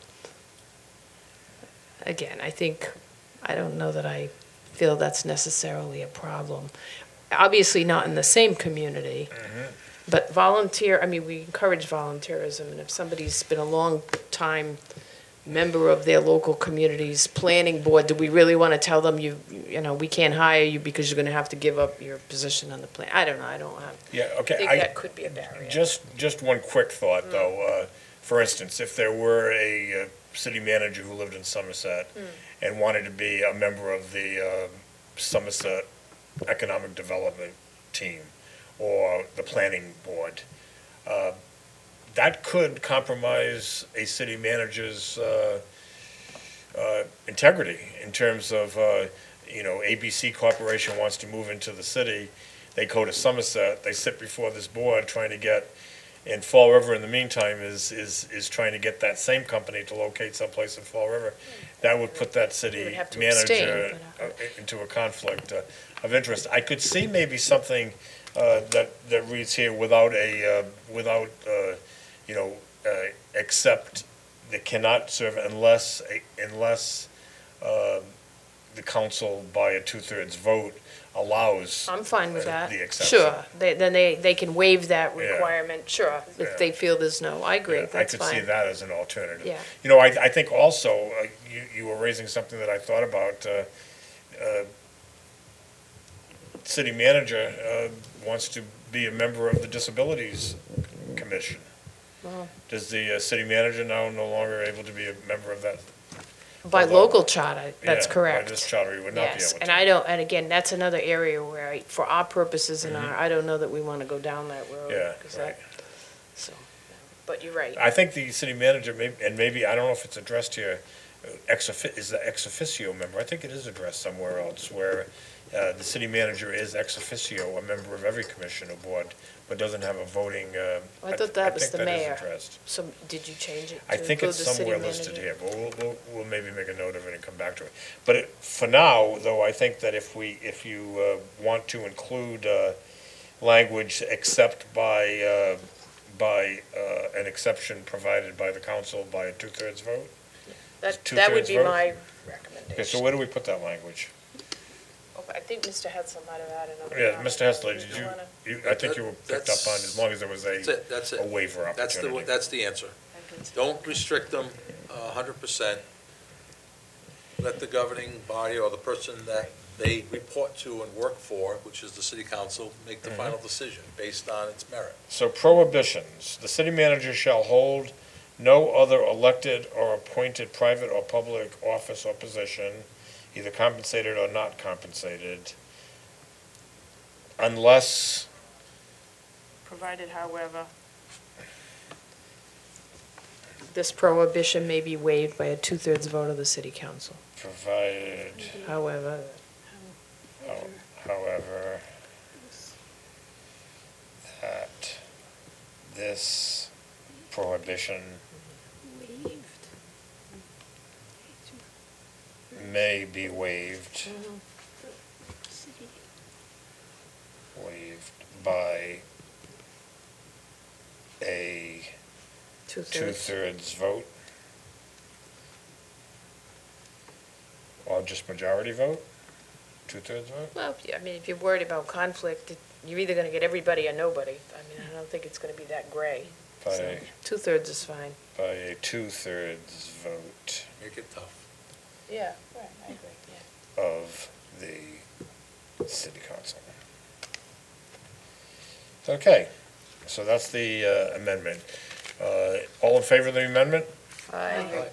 Again, I don't know that I feel that's necessarily a problem. Obviously not in the same community, but we encourage volunteerism, and if somebody's been a long time member of their local community's planning board, do we really want to tell them we can't hire you because you're going to have to give up your position on the plan? I don't know, I don't have, Yeah, I okay. think that could be a barrier. Just one quick thought, though. For instance, if there were a city manager who lived in Somerset and wanted to be a member of the Somerset Economic Development Team or the planning board, that could compromise a city manager's integrity in terms of, ABC Corporation wants to move into the city, they go to Somerset, they sit before this board trying to get, and Fall River in the meantime is trying to get that same company to locate someplace in Fall River. That would put that You city would have to abstain, manager into a conflict of interest. I could see maybe something that reads here without except they cannot serve unless the council by a 2/3 vote allows. I'm fine with that. The exception. Sure, then they can waive that Yeah. requirement, sure, Yeah. if they feel there's no, I agree, Yeah, that's I could see fine. that as an alternative. Yeah. I think also, you were raising something that I thought about. City manager wants to be a member of the Disabilities Commission. Well. Does the city manager now no longer able to be a member of that? By although- local charter, that's Yeah, correct. By this charter, he would not be Yes, able and to. and again, that's another area where, for our purposes and I don't know that we want to go down that road. Yeah, 'cause right. But you're right. I think the city manager, maybe, I don't know if it's addressed here, is the ex officio member. I think it is addressed somewhere else, where the city manager is ex officio, a member of every commission or board, but doesn't have a voting. I thought that was think the that is mayor. addressed. So did you change it I to think include it's the city somewhere manager? listed here, but we'll maybe make a note of it and come back to it. But for now, though, I think that if you want to include language except by an exception provided by the council by a two-thirds vote? That would Two-thirds be vote? my Okay, so recommendation. where do we put that language? I think Mr. Hetzel might have had another Yeah, comment. Mr. Hessler, Did did you, wanna- I think you were picked up on, as long as there was That's it, that's a it. waiver opportunity. That's the answer. Don't restrict them 100%. Let the governing body or the person that they report to and work for, which is the city council, make the final decision based on its merit. So prohibitions, the city manager shall hold no other elected or appointed private or public office or position, either compensated or not compensated, unless, Provided, however. This prohibition may be waived by a two-thirds vote of the city council. provided, However, however, that this prohibition Waived. may be waived, City. waived by a two-thirds. two-thirds vote? Or just majority vote? Two-thirds vote? Well, I mean, if you're worried about conflict, you're either gonna get everybody or nobody. I mean, I don't think it's gonna be that gray. So, By, two-thirds is fine. by a two-thirds vote Make it tough. Yeah, right, I agree, yeah. of the city council. Okay, so that's the amendment. All in favor of the amendment? Aye.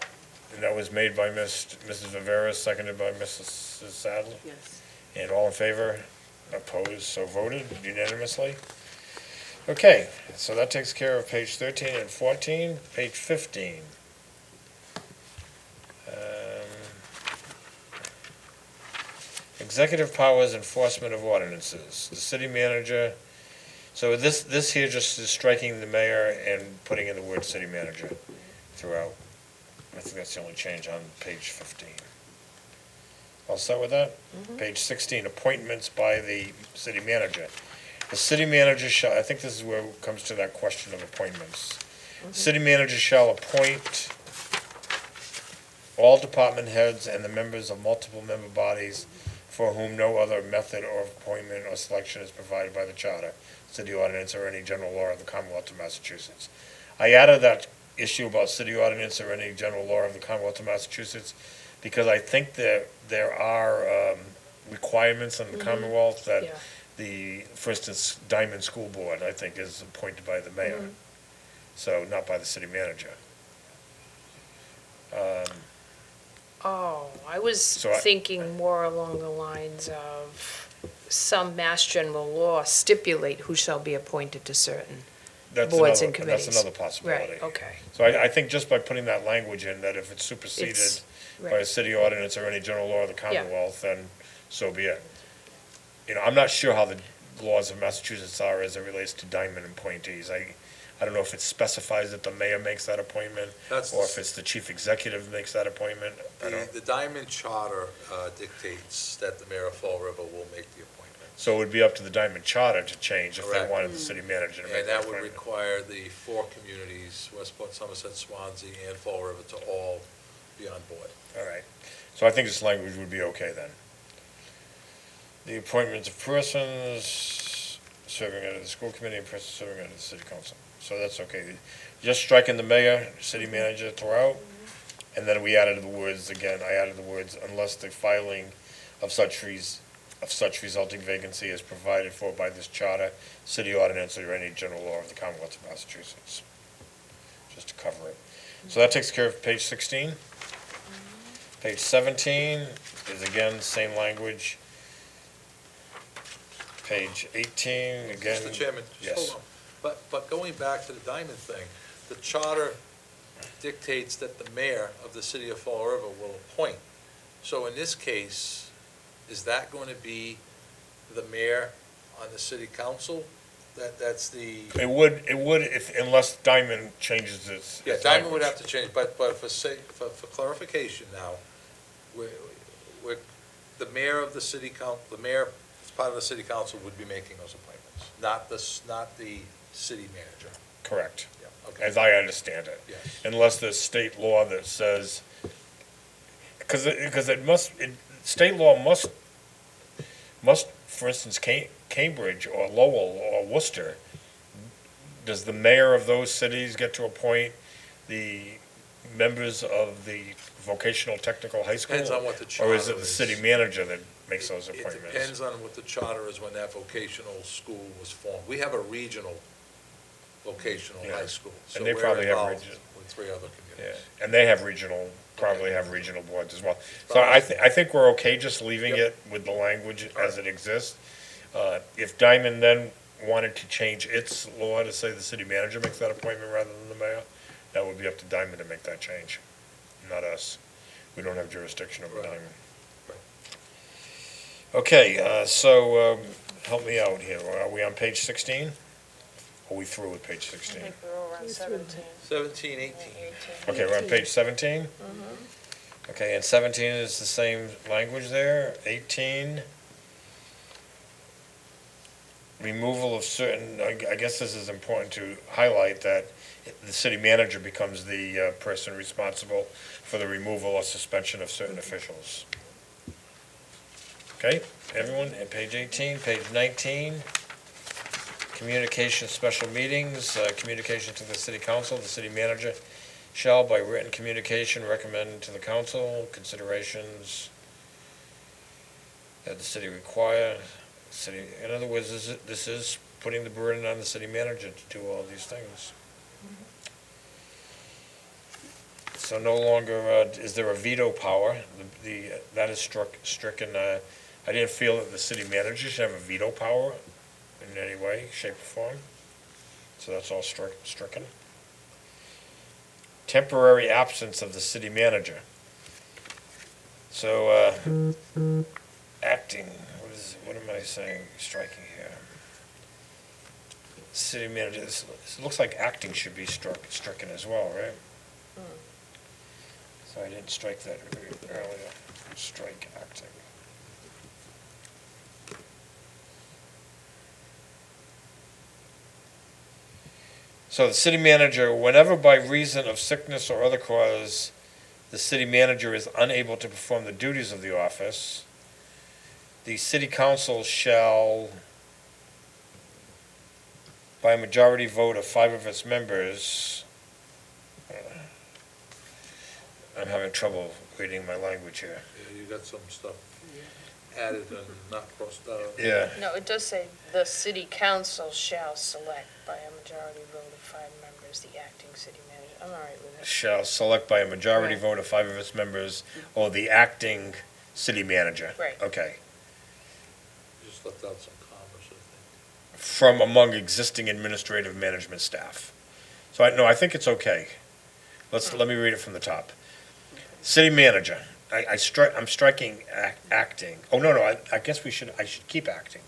And that was made by Mrs. Viveras, seconded by Mrs. Sadler? Yes. And all in favor? Opposed, so voted unanimously? Okay, so that takes care of page 13 and 14. Page 15. Executive powers, enforcement of ordinances. The city manager, so this here just is striking the mayor and putting in the word city manager throughout. I think that's the only change on page 15. All set with that? Page 16, appointments by the city manager. The city manager shall, I think this is where it comes to that question of appointments. City manager shall appoint all department heads and the members of multiple member bodies for whom no other method of appointment or selection is provided by the charter, city ordinance, or any general law of the Commonwealth of Massachusetts. I added that issue about city ordinance or any general law of the Commonwealth of Massachusetts because I think there are requirements in the Commonwealth that Yeah. for instance, Diamond School Board, I think, is appointed by the mayor. So not by the city manager. Oh, I was So I- thinking more along the lines of some mass general law stipulate who shall be appointed to certain. That's Boards another- and committees. That's another possibility. Right, okay. So I think just by putting that language in, that if it's superseded It's, by a right, city ordinance or any general law of the Commonwealth, then so be it. You know, I'm not sure how the laws of Massachusetts are as it relates to diamond appointees. I don't know if it specifies that the mayor makes that appointment, That's or if it's the chief executive makes that appointment. I The, don't, the Diamond Charter dictates that the mayor of Fall River will make the appointment. so it would be up to the Diamond Charter to change if they Correct. wanted the city manager to make And that that would appointment. require the four communities, Westport, Somerset, Swansea, and Fall River, to all be on board. All right, so I think this language would be okay then. The appointments of persons serving under the school committee and persons serving under the city council. So that's okay. Just striking the mayor, city manager throughout, and then we added the words, again, I added the words, unless the filing of such resulting vacancy is provided for by this charter, city ordinance, or any general law of the Commonwealth of Massachusetts. Just to cover it. So that takes care of page 16. Page 17 is again, same language. Page 18, again. Mr. Chairman, just Yes. hold on. But going back to the Diamond thing, the charter dictates that the mayor of the city of Fall River will appoint. So in this case, is that going to be the mayor on the city council? That's the, It would if, unless Diamond changes its. yeah, its Diamond would have language. to change, but for clarification now, we're, the mayor of the city the mayor is part of the city council would be making those appointments, not the city manager. Correct, Yeah, okay, as I understand it. yes. Unless there's state law that says, because state law must, for instance, Cambridge or Lowell or Worcester, does the mayor of those cities get to appoint the members of the vocational technical high school? Depends on what the Or is charter it the is. city manager that makes those It appointments? depends on what the charter is when that vocational school was formed. We have a regional vocational Yeah. high school. And they So probably we're have involved region- with 3 other Yeah, communities. and they have probably have regional boards as well. So I think we're okay just leaving Yep. it with the language as it exists. If Diamond then wanted to change its law to say the city manager makes that appointment rather than the mayor, that would be up to Diamond to make that change, not us. We don't have jurisdiction over Right. Diamond. Right. Okay, so help me out here. Are we on page 16? Are we through with page I 16? think we're all around You're 17, 17, 18. 18. Okay, we're on page 17? Okay, and 17 is the same language there. 18, removal of certain, I guess this is important to highlight that the city manager becomes the person responsible for the removal or suspension of certain officials. Okay, everyone, at page 18, page 19, communication, special meetings, communication to the city council, the city manager shall by written communication recommend to the council considerations that the city require. City, in other words, this is putting the burden on the city manager to do all these things. So no longer is there a veto power. That is stricken. I didn't feel that the city manager should have a veto power in any way, shape, or form. So that's all stricken. Temporary absence of the city manager. So, acting, what am I saying, striking here? City manager, this looks like acting should be stricken as well, right? So I didn't strike that earlier, strike acting. So the city manager, whenever by reason of sickness or other cause, the city manager is unable to perform the duties of the office, the city council shall, by a majority vote of 5 of its members, I'm having trouble reading my language here. Yeah, you got some stuff added and not crossed out. Yeah. No, it does say, "The city council shall select by a majority vote of 5 members the acting city manager." I'm all right with it. Shall select by a majority Right. vote of 5 of its members, or the acting city manager. Right. Okay. You just left out some commas, I think. From among existing administrative management staff. So I think it's okay. Let me read it from the top. City manager, I'm striking acting. Oh, no, I guess I should keep acting.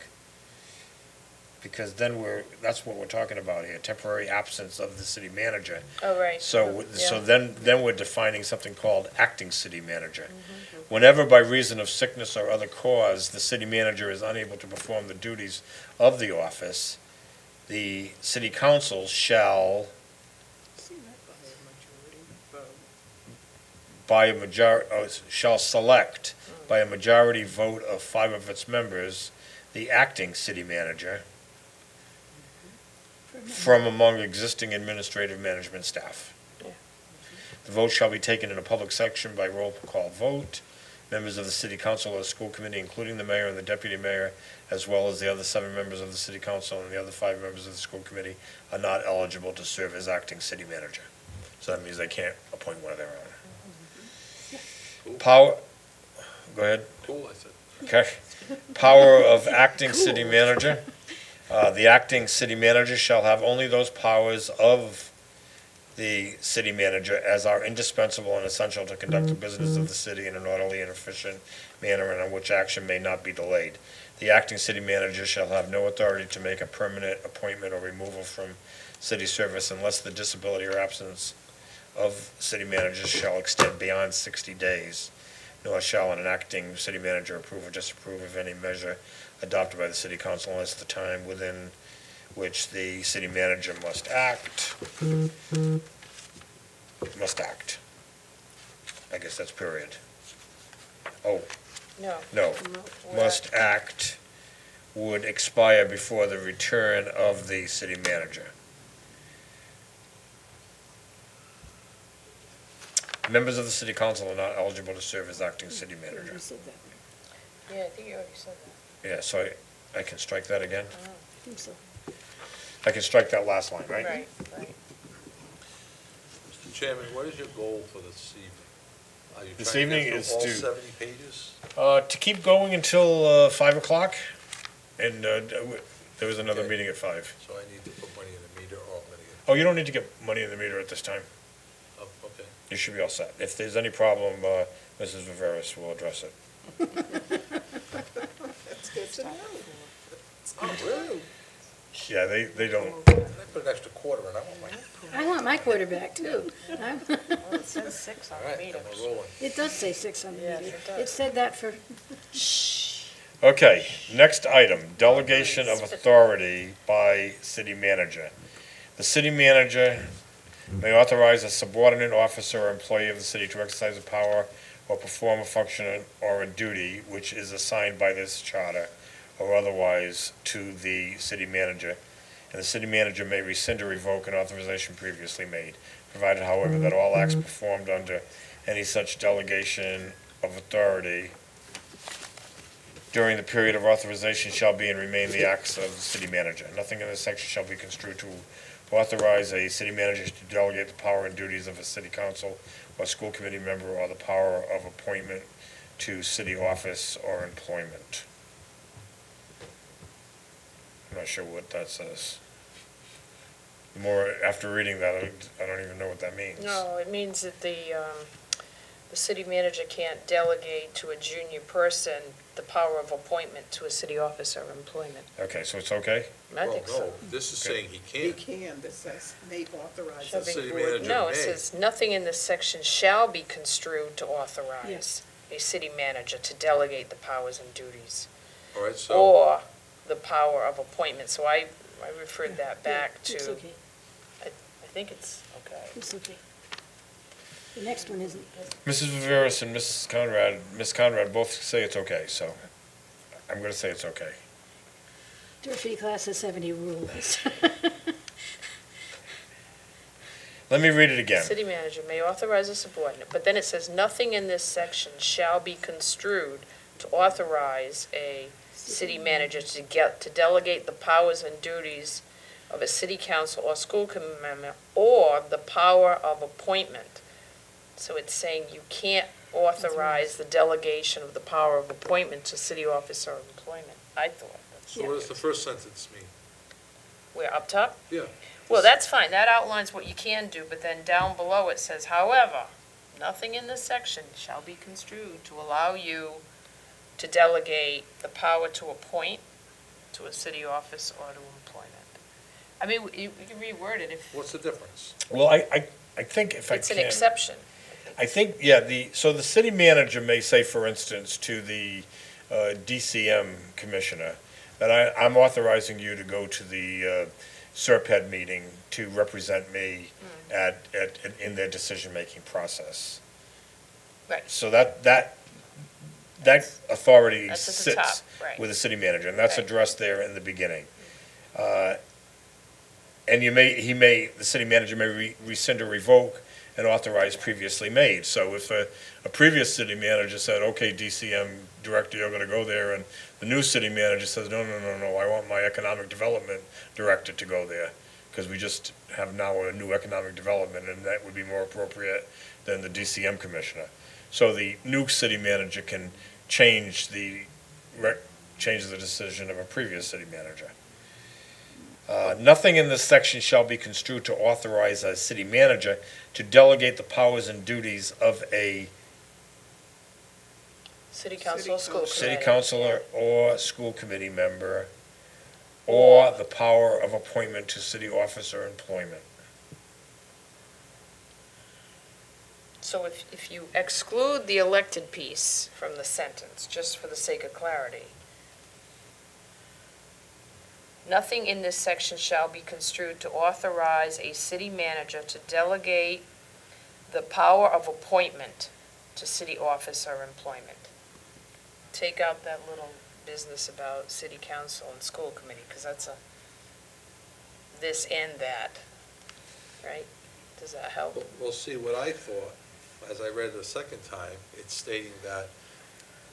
Because then that's what we're talking about here, temporary absence of the city manager. Oh, right. So Yeah. then we're defining something called acting city manager. Whenever by reason of sickness or other cause, the city manager is unable to perform the duties of the office, the city council shall, shall select by a majority vote of 5 of its members, the acting city manager from among existing administrative management staff. Yeah. The vote shall be taken in a public section by roll call vote. Members of the city council or the school committee, including the mayor and the deputy mayor, as well as the other 7 members of the city council and the other 5 members of the school committee, are not eligible to serve as acting city manager. So that means they can't appoint one of their own. Cool. Power, go ahead. Cool, I said. Okay. Power of acting city manager. The acting city manager shall have only those powers of the city manager as are indispensable and essential to conduct the business of the city in an orderly and efficient manner and on which action may not be delayed. The acting city manager shall have no authority to make a permanent appointment or removal from city service unless the disability or absence of city managers shall extend beyond 60 days, nor shall an acting city manager approve or disapprove of any measure adopted by the city council, and that's the time within which the city manager must act. Must act. I guess that's period. Oh, No. no, must act would expire before the return of the city manager. Members of the city council are not eligible to serve as acting city manager. You said that. Yeah, I think you already said that. Yeah, so I can strike that again? I think so. I can strike that last line, right? Right. Mr. Chairman, what is your goal for this evening? Are you This trying to evening get is through all to- 70 pages? To keep going until 5 o'clock, and there was another Okay. meeting at 5. So I need to put money in the meter, or I'm gonna get, Oh, you don't need to get money in the meter at this time. oh, okay. You should be all set. If there's any problem, Mrs. Viveras will address it. That's good to know. Oh, really? Yeah, they don't. I put an extra quarter in, I want my, I want my quarterback, too. Well, it says 6 on all the right, meter. then we're rolling. It does say 6 on the Yes, meter. it does. It said that for, Okay, next item, delegation of authority by city manager. The city manager may authorize a subordinate officer or employee of the city to exercise a power or perform a function or a duty which is assigned by this charter or otherwise to the city manager. And the city manager may rescind or revoke an authorization previously made, provided however that all acts performed under any such delegation of authority during the period of authorization shall be and remain the acts of the city manager. Nothing in this section shall be construed to authorize a city manager to delegate the power and duties of a city council or school committee member or the power of appointment to city office or employment. I'm not sure what that says. The more, after reading that, I don't even know what that means. No, it means that the city manager can't delegate to a junior person the power of appointment to a city office or employment. Okay, so it's okay? I Well, think so. no, this is Okay. saying he He can't. can, this says may authorize Shall the be- city board. manager No, it may. says, nothing in this section shall be construed to authorize a city manager to delegate the powers and duties, All right, so, or the power of appointment. So I referred that back it's to, okay. I think it's okay. It's okay. The next one isn't. Mrs. Viveras and Ms. Conrad both say it's okay, so I'm gonna say it's okay. Durfee Class of 70 rules. Let me read it again. City manager may authorize a subordinate, but then it says, nothing in this section shall be construed to authorize a city manager to delegate the powers and duties of a city council or school committee member, or the power of appointment. So it's saying you can't authorize the delegation of the power of appointment to city office or employment, I thought. so what does the first sentence mean? We're up top? Yeah. Well, that's fine, that outlines what you can do, but then down below it says, however, nothing in this section shall be construed to allow you to delegate the power to appoint to a city office or to employment. I mean, you can reword it if, What's the difference? Well, I think if I it's an can, exception. I think, yeah, so the city manager may say, for instance, to the DCM commissioner, that I'm authorizing you to go to the Serped meeting to represent me in their decision-making process. Right. So that authority That's at the top, sits right. with the city manager, and that's Right. addressed there in the beginning. And the city manager may rescind or revoke an authorized previously made. So if a previous city manager said, okay, DCM director, you're gonna go there, and the new city manager says, no, I want my economic development director to go there, because we just have now a new economic development, and that would be more appropriate than the DCM commissioner. So the new city manager can change the decision of a previous city manager. Nothing in this section shall be construed to authorize a city manager to delegate the powers and duties of a City council or school committee. city councilor or school committee member, or the power of appointment to city office or employment. So if you exclude the elected piece from the sentence, just for the sake of clarity, nothing in this section shall be construed to authorize a city manager to delegate the power of appointment to city office or employment. Take out that little business about city council and school committee, because that's a this and that, right? Does that help? Well, see, what I thought, as I read it the second time, it's stating that,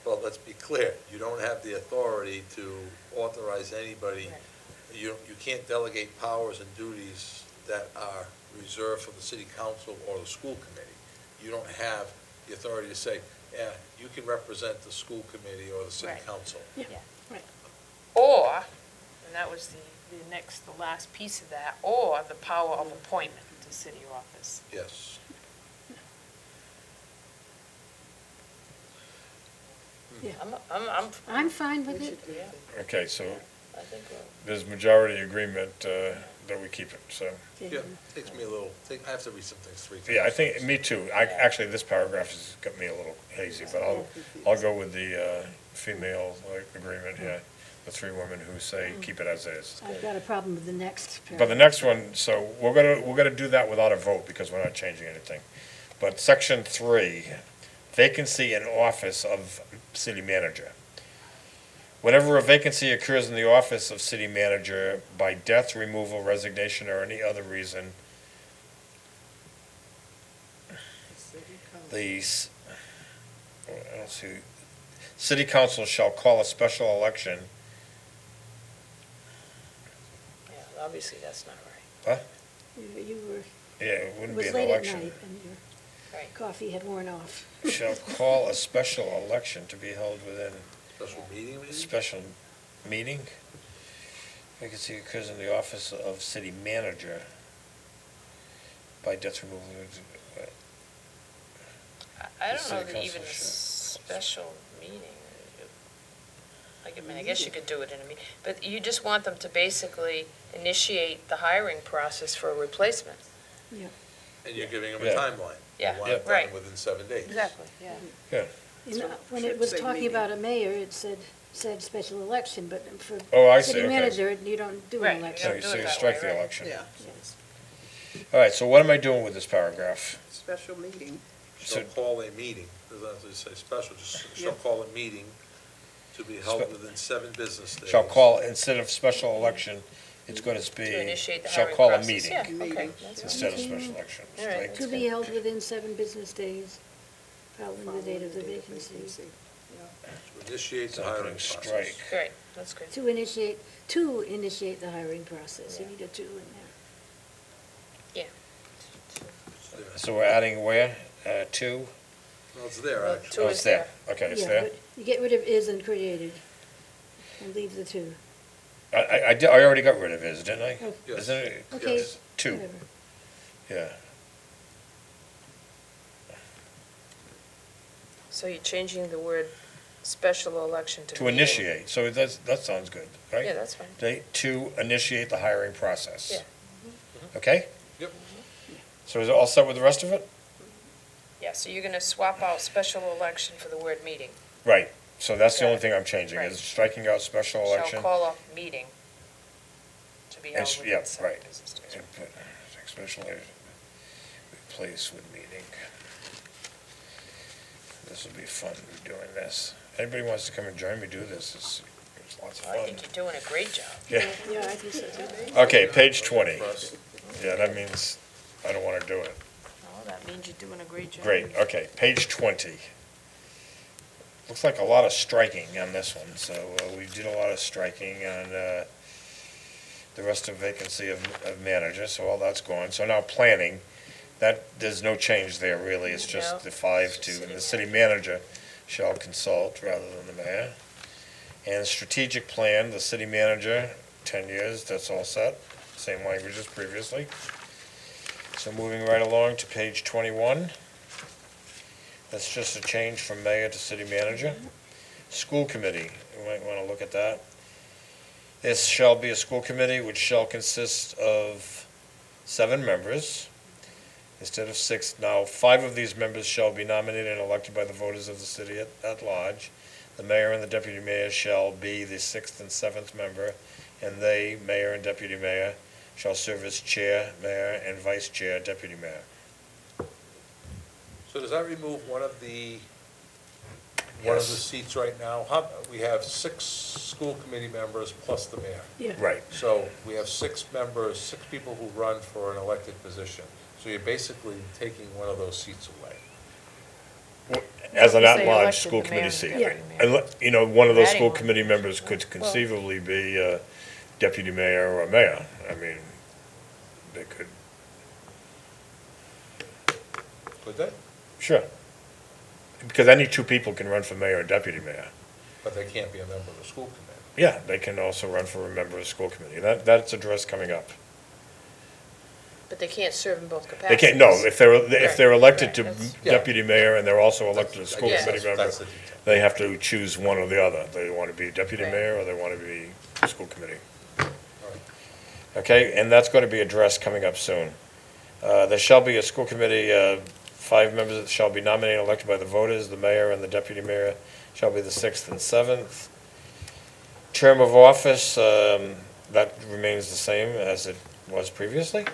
well, let's be clear, you don't have the authority to authorize anybody. You can't delegate powers and duties that are reserved for the city council or the school committee. You don't have the authority to say, yeah, you can represent the school committee or the city Right. council. Yeah, right. Or, and that was the last piece of that, or the power of appointment to city office. Yes. I'm I'm fine with it. yeah, Okay, so I think we're. there's majority agreement that we keep it, so. Yeah, takes me a little, I have to read some things 3 times. Yeah, I think, me too. Actually, this paragraph has got me a little hazy, but I'll go with the female agreement here, the 3 women who say keep it as is. I've got a problem with the next But the paragraph. next one, so we're gonna do that without a vote because we're not changing anything. But section 3, vacancy in office of city manager. Whenever a vacancy occurs in the office of city manager by death, removal, resignation, or any other reason, City council. the, I don't see, city council shall call a special election. Yeah, obviously that's not right. You were, Yeah, it it wouldn't be was an late at election. night and your Right. coffee had worn off. Shall call a special election to be held within Special meeting, maybe? special meeting. Vacancy occurs in the office of city manager by death, removal. I The don't know city that even a council special meeting, I guess you could do it in a meeting, but you just want them to basically initiate the hiring process for a replacement. And you're giving them a Yeah. timeline. Yeah, You want it done right. within 7 days. yeah. When should it was say talking meeting. about a mayor, it said special election, but for Oh, I see, city okay. manager, you don't do Right, an you election. don't So do it you that strike way, the right. election. Yeah, All right, so what am I doing with this paragraph? special meeting. Shall So- call a meeting, doesn't have to say special, just shall Yeah. call a meeting to be held Spe- within 7 business days. Shall call, instead of special election, it's going to be, To initiate the shall hiring call a process. meeting Yeah, okay, Meeting. that's fine. instead of special election. All right. Strike. To be held within 7 business days following the date of the vacancy. To initiate the So I'm hiring putting process. strike. Great, that's good. To initiate the hiring process. You need a "to" in there. Yeah. So we're adding where? 2? Well, it's there, Well, actually. two Oh, is it's there. Okay, it's Yeah, there. but you get rid of "is" and "created" and leave the "to." I already got rid of his, didn't I? Oh, Yes. Isn't it? Okay. Yes. 2, whatever. yeah. So you're changing the word special election to To meeting. initiate, so that sounds good, right? Yeah, that's fine. To initiate the hiring process. Yeah. Okay? Yep. So is it all set with the rest of it? Yeah, so you're gonna swap out special election for the word meeting. Right, so that's the Got only it. thing I'm changing, Right. is striking out special Shall election. call a meeting to be held Yes, within yeah, 7 right. business days. And put special election, replace with meeting. This will be fun, doing this. Anybody wants to come and join me do this, it's lots of I fun. think you're doing a great job. Yeah, Yeah, I think so too. okay, page 20. Press. Yeah, that means I don't want to do it. Oh, that means you're doing a great job. Great, okay, page 20. Looks like a lot of striking on this one, so we did a lot of striking on the rest of vacancy of manager, so all that's gone. So now planning, there's no change there really, it's No. just the 5 to, and the city manager shall consult rather than the mayor. And strategic plan, the city manager, 10 years, that's all set, same language as previously. So moving right along to page 21. That's just a change from mayor to city manager. School committee, you might want to look at that. This shall be a school committee which shall consist of 7 members instead of 6. Now, 5 of these members shall be nominated and elected by the voters of the city at large. The mayor and the deputy mayor shall be the 6th and 7th member, and they, mayor and deputy mayor, shall serve as chair, mayor, and vice chair, deputy mayor. So does that remove one of the Yes. seats right now? We have 6 school committee members plus the mayor. Yeah. Right. So we have 6 members, 6 people who run for an elected position. So you're basically taking one of those seats away. As an You say at-large elected school the mayor committee and seat. deputy mayor. You know, one of those Adding school one. committee members could conceivably be deputy mayor or mayor. I mean, they could, Could they? sure. Because any 2 people can run for mayor and deputy mayor. But they can't be a member of the school committee. Yeah, they can also run for a member of the school committee. That's addressed coming up. But they can't serve in both They capacities. can't, no, if they're elected to Right, that's- Yeah. deputy mayor and they're also elected as I school guess committee member, that's the detail. they have to choose one or the other. They want to be deputy Right. mayor or they want to be school committee. Okay, and that's going to be addressed coming up soon. There shall be a school committee, 5 members that shall be nominated and elected by the voters. The mayor and the deputy mayor shall be the 6th and 7th. Term of office, that remains the same as it was previously.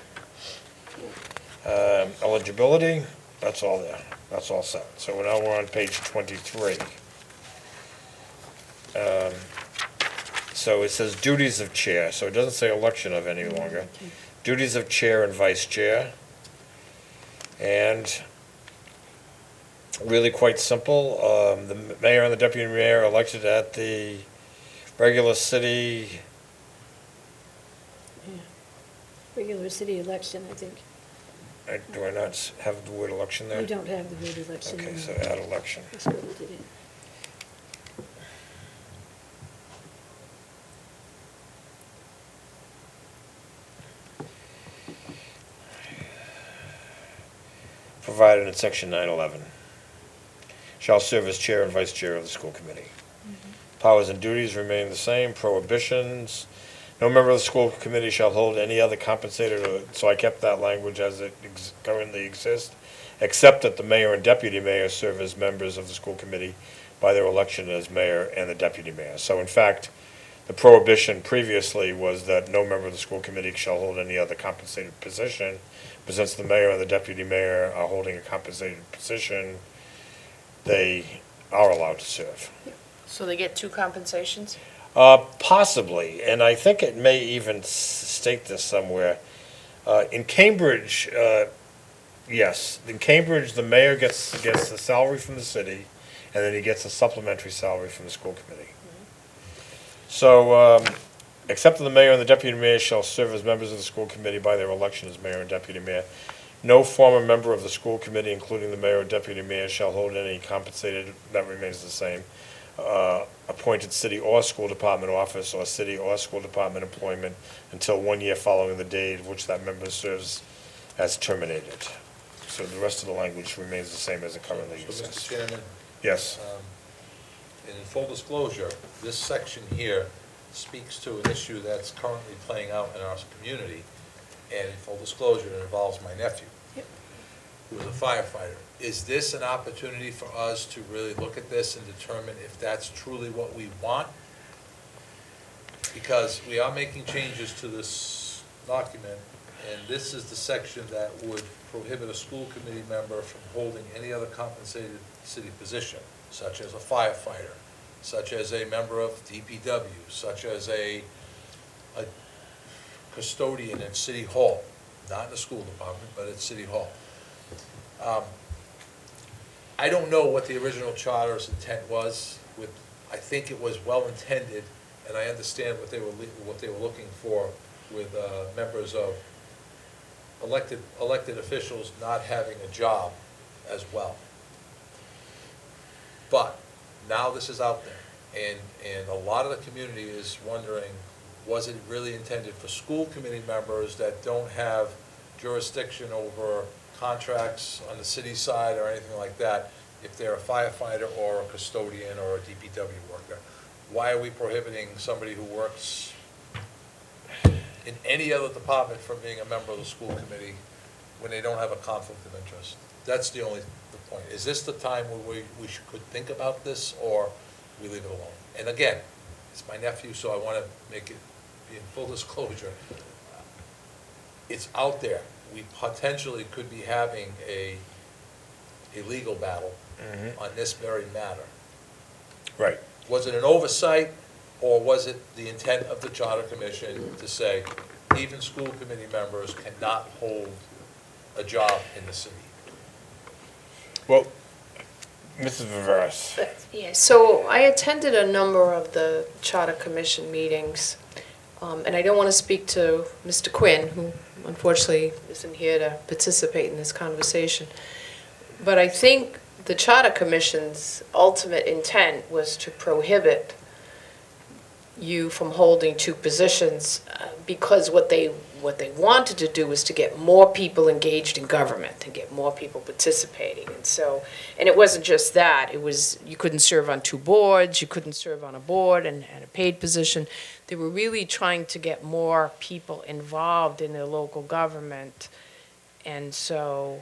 Eligibility, that's all there. That's all set. So now we're on page 23. So it says duties of chair, so it doesn't say election of any longer. Duties of chair and vice chair. And really quite simple, the mayor and the deputy mayor are elected at the regular city, Regular city election, I think. do I not have the word election there? We don't have the word election. Okay, in so the- add election. I scribbled it in. Provided in section 911. Shall serve as chair and vice chair of the school committee. Powers and duties remain the same. Prohibitions, no member of the school committee shall hold any other compensated, so I kept that language as it currently exists, except that the mayor and deputy mayor serve as members of the school committee by their election as mayor and the deputy mayor. So in fact, the prohibition previously was that no member of the school committee shall hold any other compensated position, but since the mayor and the deputy mayor are holding a compensated position, they are allowed to serve. So they get 2 compensations? Possibly, and I think it may even state this somewhere. In Cambridge, yes, in Cambridge, the mayor gets the salary from the city, and then he gets a supplementary salary from the school committee. So, except that the mayor and the deputy mayor shall serve as members of the school committee by their election as mayor and deputy mayor. No former member of the school committee, including the mayor or deputy mayor, shall hold any compensated, that remains the same, appointed city or school department office or city or school department employment until 1 year following the date of which that member serves as terminated. So the rest of the language remains the same as it currently So, Mr. exists. Chairman, Yes, in full disclosure, this section here speaks to an issue that's currently playing out in our community, and in full disclosure, it involves my nephew, Yep. who is a firefighter. Is this an opportunity for us to really look at this and determine if that's truly what we want? Because we are making changes to this document, and this is the section that would prohibit a school committee member from holding any other compensated city position, such as a firefighter, such as a member of DPW, such as a custodian in City Hall, not in the school department, but at City Hall. I don't know what the original charter's intent was with, I think it was well-intended, and I understand what they were looking for with members of elected officials not having a job as well. But now this is out there, and a lot of the community is wondering, was it really intended for school committee members that don't have jurisdiction over contracts on the city side or anything like that, if they're a firefighter or a custodian or a DPW worker? Why are we prohibiting somebody who works in any other department from being a member of the school committee when they don't have a conflict of interest? That's the point. Is this the time where we could think about this, or we leave it alone? And again, it's my nephew, so I want to make it in full disclosure, it's out there. We potentially could be having a legal battle on this very matter. Right. Was it an oversight, or was it the intent of the Charter Commission to say even school committee members cannot hold a job in the city? Well, Mrs. Viveras, Yeah, so I attended a number of the Charter Commission meetings, and I don't want to speak to Mr. Quinn, who unfortunately isn't here to participate in this conversation. But I think the Charter Commission's ultimate intent was to prohibit you from holding two positions, because what they wanted to do was to get more people engaged in government and get more people participating. And so, and it wasn't just that, it was, you couldn't serve on two boards, you couldn't serve on a board and a paid position. They were really trying to get more people involved in their local government. And so,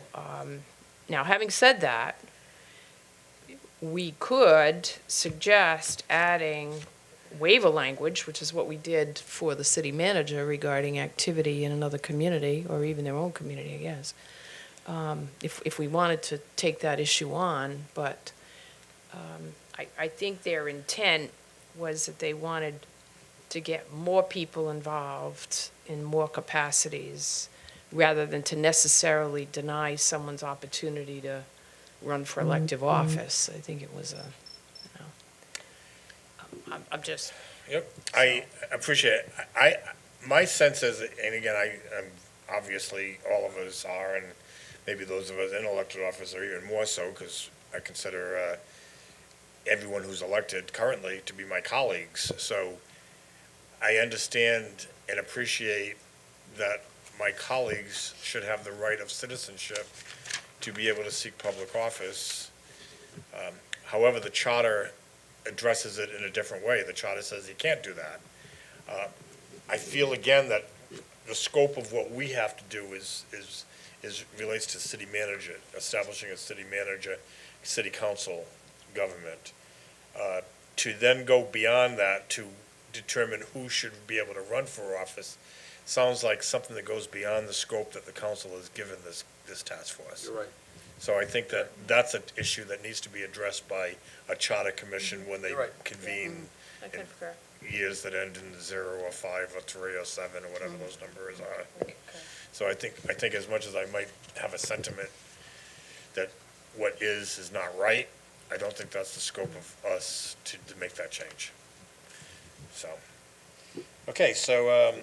now having said that, we could suggest adding waiver language, which is what we did for the city manager regarding activity in another community, or even their own community, I guess, if we wanted to take that issue on. But I think their intent was that they wanted to get more people involved in more capacities, rather than to necessarily deny someone's opportunity to run for elective office. I think it was I'm just, yep, I appreciate it. My sense is, and again, I'm obviously, all of us are, and maybe those of us in elected office are even more so, because I consider everyone who's elected currently to be my colleagues. So I understand and appreciate that my colleagues should have the right of citizenship to be able to seek public office. However, the charter addresses it in a different way. The charter says you can't do that. I feel again that the scope of what we have to do is relates to city manager, establishing a city manager, city council government. To then go beyond that to determine who should be able to run for office sounds like something that goes beyond the scope that the council has given this task force. You're right. So I think that that's an issue that needs to be addressed by a charter commission when they You're right. convene I concur. years that end in 0 or 5 or 3 or 7 or whatever those numbers are. So I think as much as I might have a sentiment that what is not right, I don't think that's the scope of us to make that change. So, okay, so,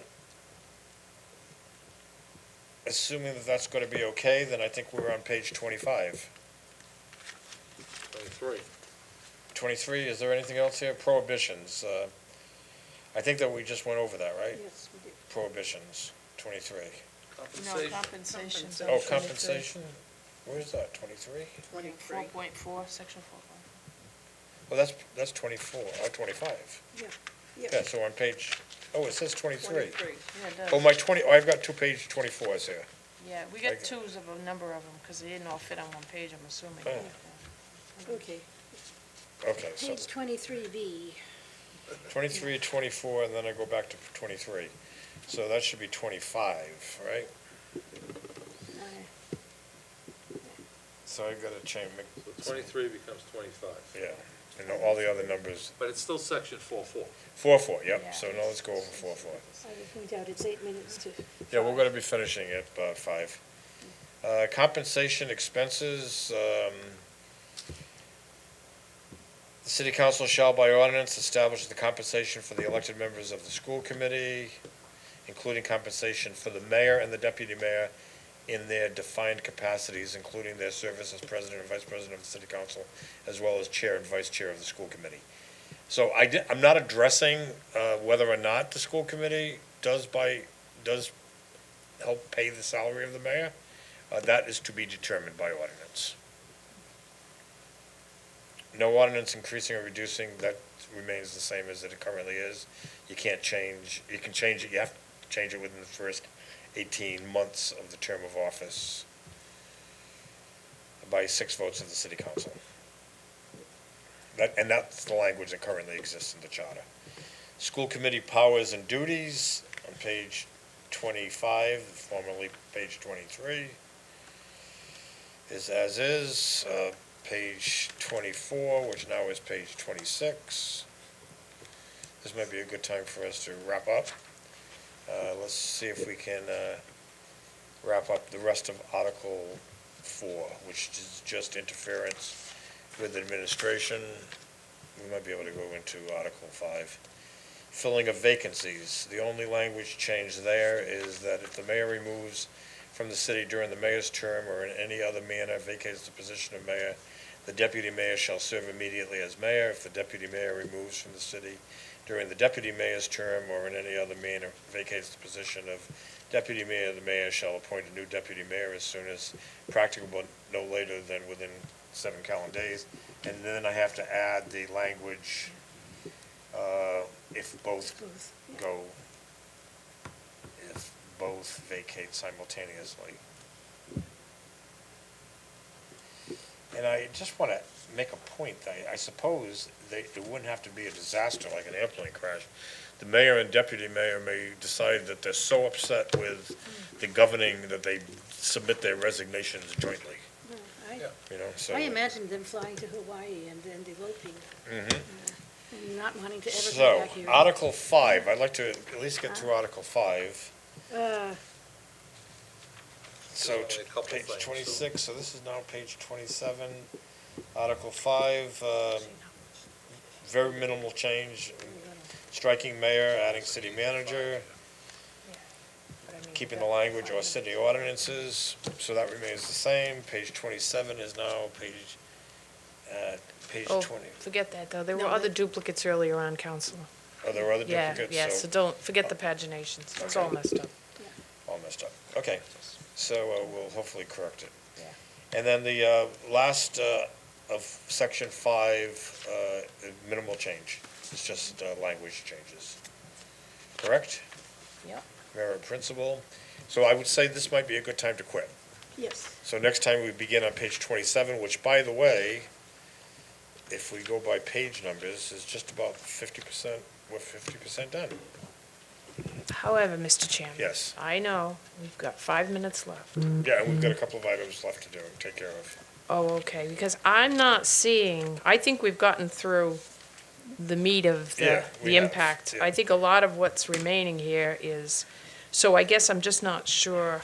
assuming that that's gonna be okay, then I think we're on page 25. 23. 23, is there anything else here? Prohibitions. I think that we just went over that, right? Yes, we did. Prohibitions, 23. Compensation. compensation. Oh, compensation? Where is that, 23? 23. 4.4, section 4.4. Well, that's 24, or 25. Yeah. Yeah, so on page, oh, it says 23. 23. Yeah, it Oh, does. I've got 2 page 24s here. Yeah, we got twos of a number of them, because they didn't all fit on one page, I'm assuming. Oh. Okay, Okay, so page 23B. 23, 24, and then I go back to 23. So that should be 25, right? So I've got to change, So 23 becomes 25. yeah, and all the other numbers, But it's still section 4.4. 4-4, yep, Yeah. so now let's go over 4-4. I would point out it's 8 minutes to. Yeah, we're gonna be finishing at 5. Compensation expenses, the city council shall by ordinance establish the compensation for the elected members of the school committee, including compensation for the mayor and the deputy mayor in their defined capacities, including their service as president and vice president of the city council, as well as chair and vice chair of the school committee. So I'm not addressing whether or not the school committee does help pay the salary of the mayor. That is to be determined by ordinance. No ordinance increasing or reducing, that remains the same as it currently is. You can't change, you can change it, you have to change it within the first 18 months of the term of office by 6 votes of the city council. And that's the language that currently exists in the charter. School committee powers and duties on page 25, formerly page 23, is as is. Page 24, which now is page 26. This might be a good time for us to wrap up. Let's see if we can wrap up the rest of Article 4, which is just interference with administration. We might be able to go into Article 5. Filling of vacancies. The only language change there is that if the mayor removes from the city during the mayor's term or in any other manner vacates the position of mayor, the deputy mayor shall serve immediately as mayor. If the deputy mayor removes from the city during the deputy mayor's term or in any other manner vacates the position of deputy mayor, the mayor shall appoint a new deputy mayor as soon as practicable, no later than within 7 calendar days. And then I have to add the language, if both Both, yeah. go, if both vacate simultaneously. And I just want to make a point that I suppose it wouldn't have to be a disaster like an airplane crash. The mayor and deputy mayor may decide that they're so upset with the governing that they submit their resignations jointly, No, you know, so. I imagined them flying to Hawaii and eloping, Mhm. and not wanting to ever come So, back here. Article 5, I'd like to at least get through Article 5. So, Only a couple page things, so- 26, so this is now page 27. Article 5, very minimal change, striking mayor, adding city manager, keeping the language or city ordinances, so that remains the same. Page 27 is now page Oh, 20. forget that, though. There were No, other that- duplicates earlier on, Counselor. Are there other Yeah, duplicates? yeah, so don't, forget the paginations. It's all Okay. messed up. All messed up. Okay, so we'll hopefully correct it. Yeah. And then the last of section 5, minimal change. It's just language changes. Correct? Yep. Mayor and principal. So I would say this might be a good time to quit. Yes, So next time we begin on page 27, which, by the way, if we go by page numbers, is just about 50%, we're 50% done. However, Mr. Chairman. Yes. I know, we've got 5 minutes left. Yeah, and we've got a couple of items left to do, take care of. Oh, okay, because I'm not seeing, I think we've gotten through the meat of Yeah, we the have, impact. yeah. I think a lot of what's remaining here is, so I guess I'm just not sure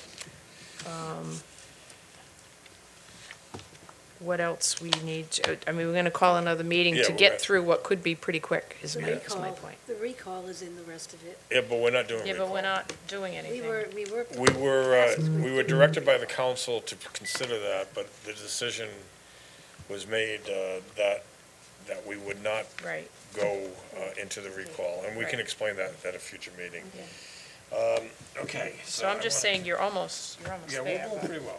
what else we need. I mean, we're going to call another meeting Yeah, to we're get gonna- through what could be pretty quick, is the my recall, point. the recall is in the rest of it. Yeah, but we're not doing Yeah, recall. but we're not doing anything. We were directed by the council to consider that, but the decision was made that we would not Right. go into the recall, and we can Right. explain that at a future meeting. Okay. So I'm just saying, you're almost Yeah, there. we're doing pretty well.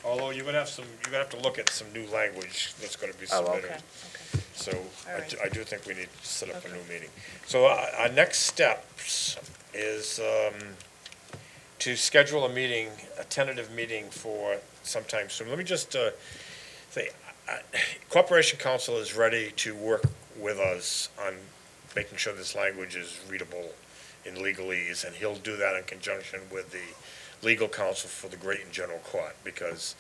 Although you're gonna have to look at some new language that's gonna be Oh, submitted. okay. So All right. I do think we need to set up a Okay. new meeting. So our next steps is to schedule a meeting, a tentative meeting for sometime soon. Let me just say, Corporation Council is ready to work with us on making sure this language is readable in legalese, and he'll do that in conjunction with the legal counsel for the Great and General Court, because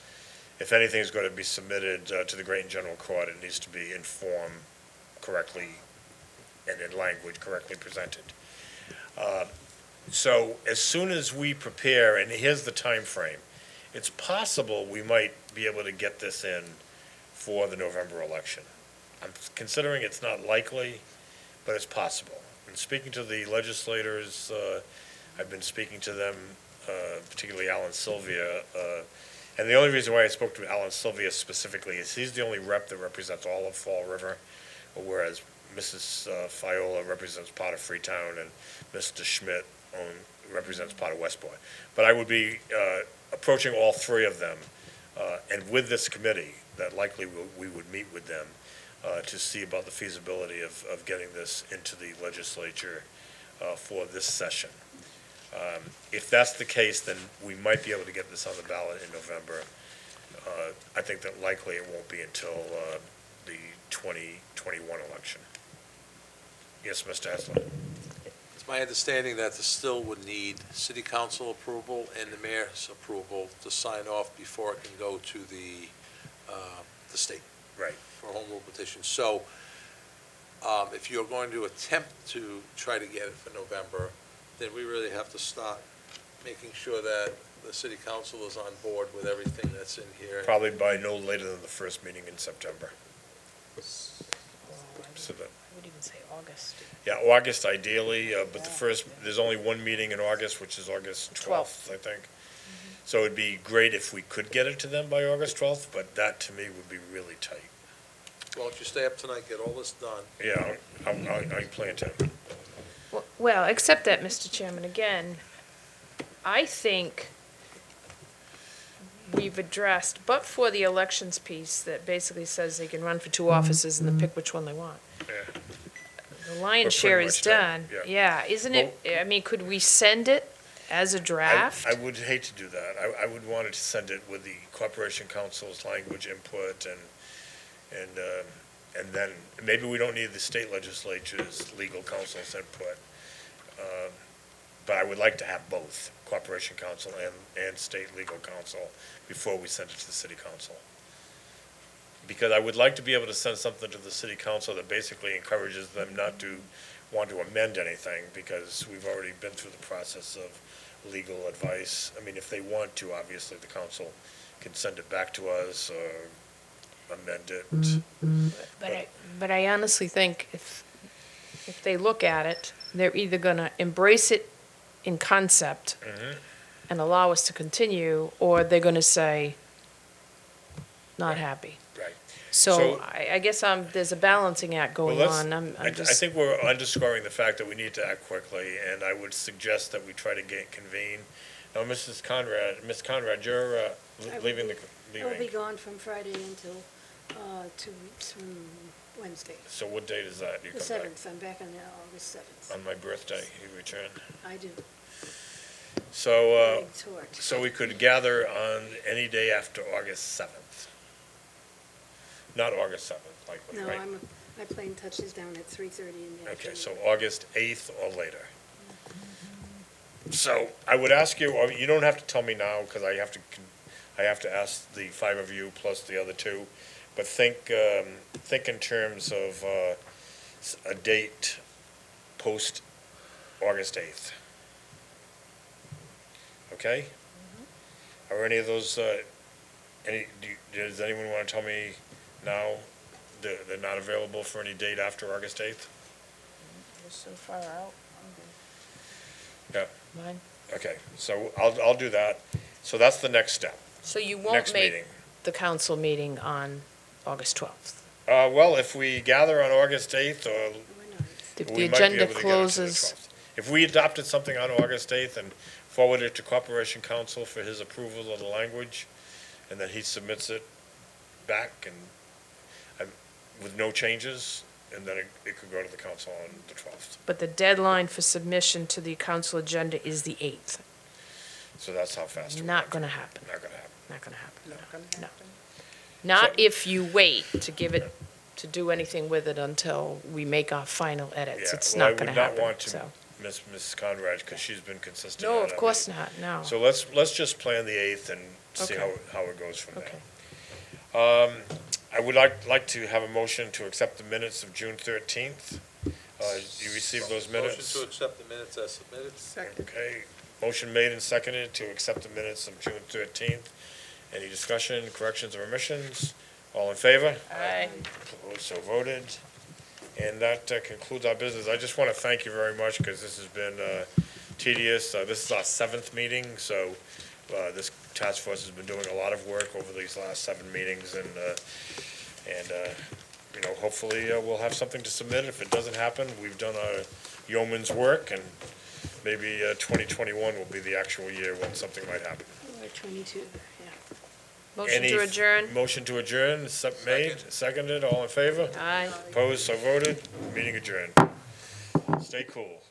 if anything is going to be submitted to the Great and General Court, it needs to be informed correctly and in language correctly presented. So as soon as we prepare, and here's the time frame, it's possible we might be able to get this in for the November election. I'm considering it's not likely, but it's possible. And speaking to the legislators, I've been speaking to them, particularly Alan Sylvia, and the only reason why I spoke to Alan Sylvia specifically is he's the only rep that represents all of Fall River, whereas Mrs. Fiola represents part of Freetown and Mr. Schmidt represents part of Westport. But I would be approaching all three of them, and with this committee, that likely we would meet with them to see about the feasibility of getting this into the legislature for this session. If that's the case, then we might be able to get this on the ballot in November. I think that likely it won't be until the 2021 election. Yes, Mr. Haslund? It's my understanding that this still would need city council approval and the mayor's approval to sign off before it can go to the state. Right. For a home rule petition. So, if you're going to attempt to try to get it for November, then we really have to start making sure that the city council is on board with everything that's in here. Probably by no later than the first meeting in September. So that, I would even say August. yeah, August ideally, but the first, there's only one meeting in August, which is August 12th, I think. So it'd be great if we could get it to them by August 12th, but that to me would be really tight. Well, if you stay up tonight, get all this done. Yeah, I plan to. Well, except that, Mr. Chairman, again, I think we've addressed, but for the elections piece that basically says they can run for two offices and then pick which one they want. Yeah. The lion's We're share pretty is much done, done. yeah. Yeah, isn't it, I mean, could we send it as a draft? I would hate to do that. I would want to send it with the Corporation Council's language input and then maybe we don't need the state legislature's legal counsel's input. But I would like to have both Corporation Council and state legal counsel before we send it to the city council. Because I would like to be able to send something to the city council that basically encourages them not to want to amend anything, because we've already been through the process of legal advice. I mean, if they want to, obviously, the council can send it back to us or amend it. But I honestly think if they look at it, they're either gonna embrace it in concept and allow us to continue, or they're gonna say, not happy. Right. So So- I guess there's a balancing act Well, going let's- on. I'm I just, think we're underscoring the fact that we need to act quickly, and I would suggest that we try to convene. Now, Ms. Conrad, you're I will leaving be- the I'll be meeting. gone from Friday until 2 weeks from Wednesday, So what date is that? You the come back? 7th. I'm back on August 7th. On my birthday, you return. I do. So, Big tort. so we could gather on any day after August 7th. Not August 7th, like, No, right? my plane touches down at 3:30 in the afternoon. Okay, so August 8th or later. So I would ask you, or you don't have to tell me now, because I have to ask the five of you plus the other two, but think in terms of a date post August 8th. Okay? Are any of those, does anyone want to tell me now they're not available for any date after August 8th? we're so far out. Yeah. Mine. Okay, so I'll do that. So that's the next step, So you won't next meeting. make the council meeting on August 12th? Well, if we gather on August 8th, or We're not. If we the might be agenda able to get it to the closes, 12th. If we adopted something on August 8th and forwarded it to Corporation Council for his approval of the language, and then he submits it back with no changes, and then it could go to the council on the 12th. but the deadline for submission to the council agenda is the 8th. So that's how fast. we're Not gonna happen, Not gonna happen. not gonna happen. Not gonna No. happen. Not So- if you wait to give it, to do anything with it until we make our final edits. Yeah, It's well, not gonna I would not happen, want to so. miss Ms. Conrad, because she's been consistent. No, on of that course meeting. not, no. So let's just plan the 8th and see Okay. how it goes from Okay. there. I would like to have a motion to accept the minutes of June 13th. You received those minutes? Motion to accept the minutes as submitted. Second. Okay, motion made and seconded to accept the minutes of June 13th. Any discussion, corrections, or omissions? All in favor? Aye. Opposed, so voted. And that concludes our business. I just want to thank you very much, because this has been tedious. This is our 7th meeting, so this task force has been doing a lot of work over these last 7 meetings, and hopefully we'll have something to submit. If it doesn't happen, we've done our yeoman's work, and maybe 2021 will be the actual year when something might happen. Or 22, yeah. Motion Any to adjourn? Motion to adjourn, made, seconded, all in favor? Aye. Opposed, so voted, meeting adjourned. Stay cool.